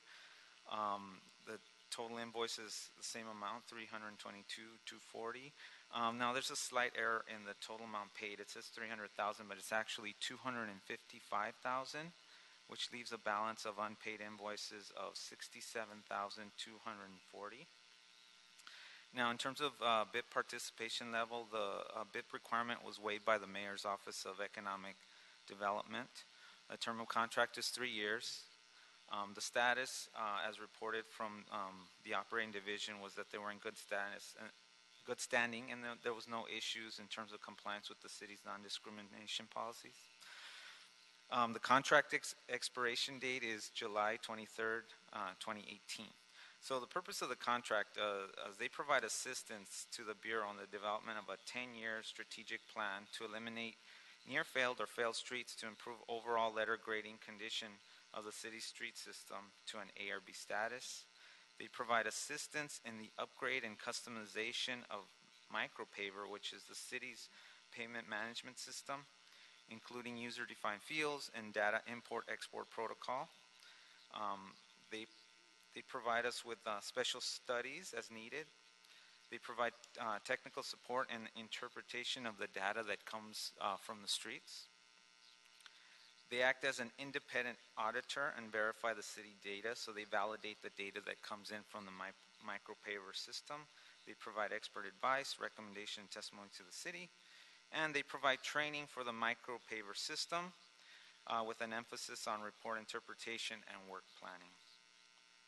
The total invoice is the same amount, $322,240. Now there's a slight error in the total amount paid. It says $300,000, but it's actually $255,000, which leaves a balance of unpaid invoices of $67,240. Now, in terms of BIP participation level, the BIP requirement was waived by the Mayor's Office of Economic Development. The term of contract is 3 years. The status, as reported from the operating division, was that they were in good standing, and there was no issues in terms of compliance with the city's non-discrimination policies. The contract expiration date is July 23rd, 2018. So the purpose of the contract, they provide assistance to the Bureau on the development of a 10-year strategic plan to eliminate near-failed or failed streets to improve overall letter grading condition of the city's street system to an A or B status. They provide assistance in the upgrade and customization of MicroPaver, which is the city's payment management system, including user-defined fields and data import-export protocol. They provide us with special studies as needed. They provide technical support and interpretation of the data that comes from the streets. They act as an independent auditor and verify the city data, so they validate the data that comes in from the MicroPaver system. They provide expert advice, recommendation, and testimony to the city. And they provide training for the MicroPaver system with an emphasis on report interpretation and work planning.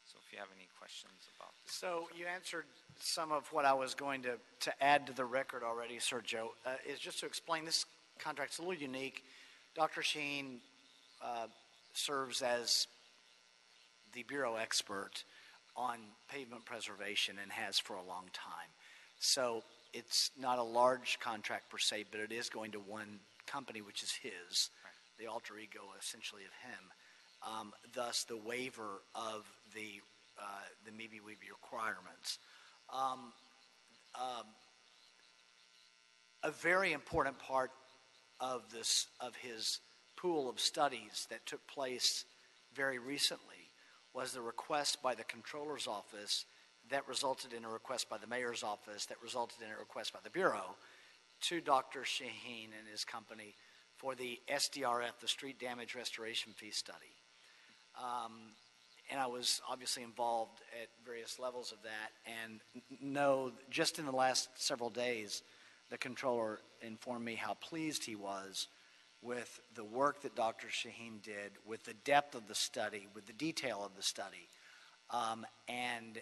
So if you have any questions about this. So you answered some of what I was going to add to the record already, Sergio. Is just to explain, this contract's a little unique. Dr. Sheen serves as the Bureau expert on pavement preservation and has for a long time. So it's not a large contract per se, but it is going to one company, which is his, the alter ego essentially of him. Thus the waiver of the MeBe-Weeby requirements. A very important part of his pool of studies that took place very recently was the request by the Comptroller's Office that resulted in a request by the Mayor's Office that resulted in a request by the Bureau to Dr. Shaheen and his company for the SDRF, the Street Damage Restoration Fee Study. And I was obviously involved at various levels of that, and know just in the last several days, the Comptroller informed me how pleased he was with the work that Dr. Shaheen did, with the depth of the study, with the detail of the study. And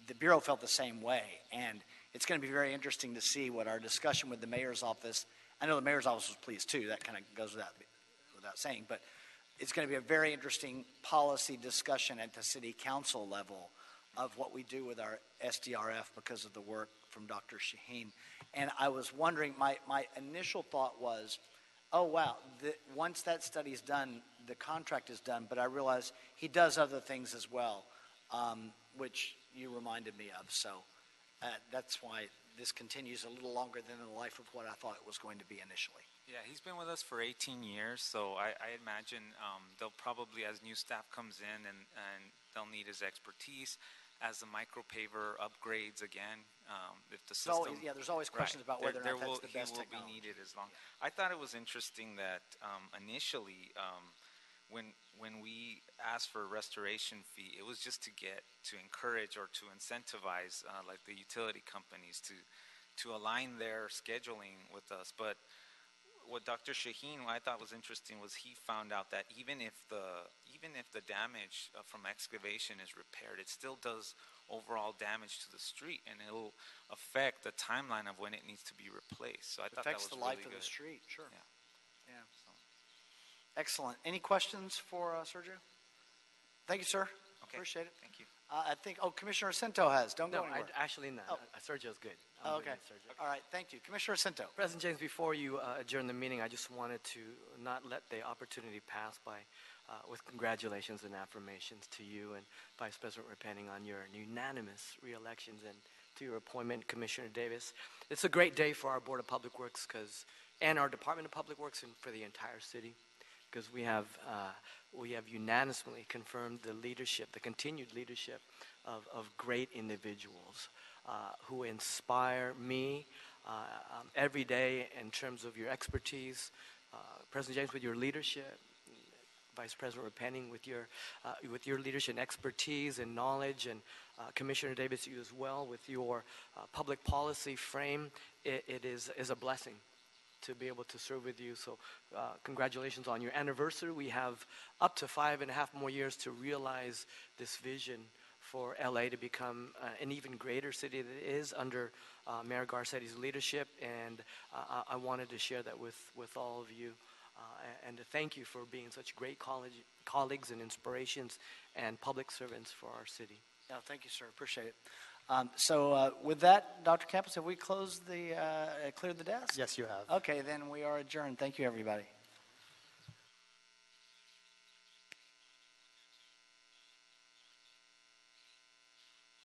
the Bureau felt the same way. And it's going to be very interesting to see what our discussion with the mayor's office, I know the mayor's office was pleased too, that kind of goes without saying, but it's going to be a very interesting policy discussion at the city council level of what we do with our SDRF because of the work from Dr. Shaheen. And I was wondering, my initial thought was, oh, wow, once that study's done, the contract is done, but I realized he does other things as well, which you reminded me of. So that's why this continues a little longer than the life of what I thought it was going to be initially. Yeah, he's been with us for 18 years, so I imagine they'll probably, as new staff comes in, and they'll need his expertise as the micropaver upgrades again. If the system, there's always questions about whether or not that's the best he will technology. be needed as long. I thought it was interesting that initially, when we asked for a restoration fee, it was just to encourage or to incentivize like the utility companies to align their scheduling with us. But what Dr. Shaheen, I thought was interesting, was he found out that even if the damage from excavation is repaired, it still does overall damage to the street, and it'll affect the timeline of when it needs to be replaced. So I thought that was affects the really life of good. the street, sure. Yeah. Yeah. Excellent. Any questions for Sergio? Thank you, sir. Okay. Appreciate it. Thank you. I think, Commissioner Cinto has. Don't go No, anywhere. actually not. Oh. Sergio's good. Oh, I'm okay. good, Sergio. All right. Thank you. Commissioner Cinto. President James, before you adjourn the meeting, I just wanted to not let the opportunity pass by with congratulations and affirmations to you and Vice President Repenning on your unanimous re-elections, and to your appointment, Commissioner Davis. It's a great day for our Board of Public Works and our Department of Public Works and for the entire city, because we have unanimously confirmed the leadership, the continued leadership of great individuals who inspire me every day in terms of your expertise. President James, with your leadership, Vice President Repenning, with your leadership and expertise and knowledge, and Commissioner Davis, you as well, with your public policy frame, it is a blessing to be able to serve with you. So congratulations on your anniversary. We have up to 5.5 more years to realize this vision for LA to become an even greater city that it is under Mayor Garcetti's leadership. And I wanted to share that with all of you and to thank you for being such great colleagues and inspirations and public servants for our city. Yeah, thank you, sir. Appreciate it. So with that, Dr. Campos, have we cleared the desk? Yes, you have. Okay, then we are adjourned. Thank you, everybody.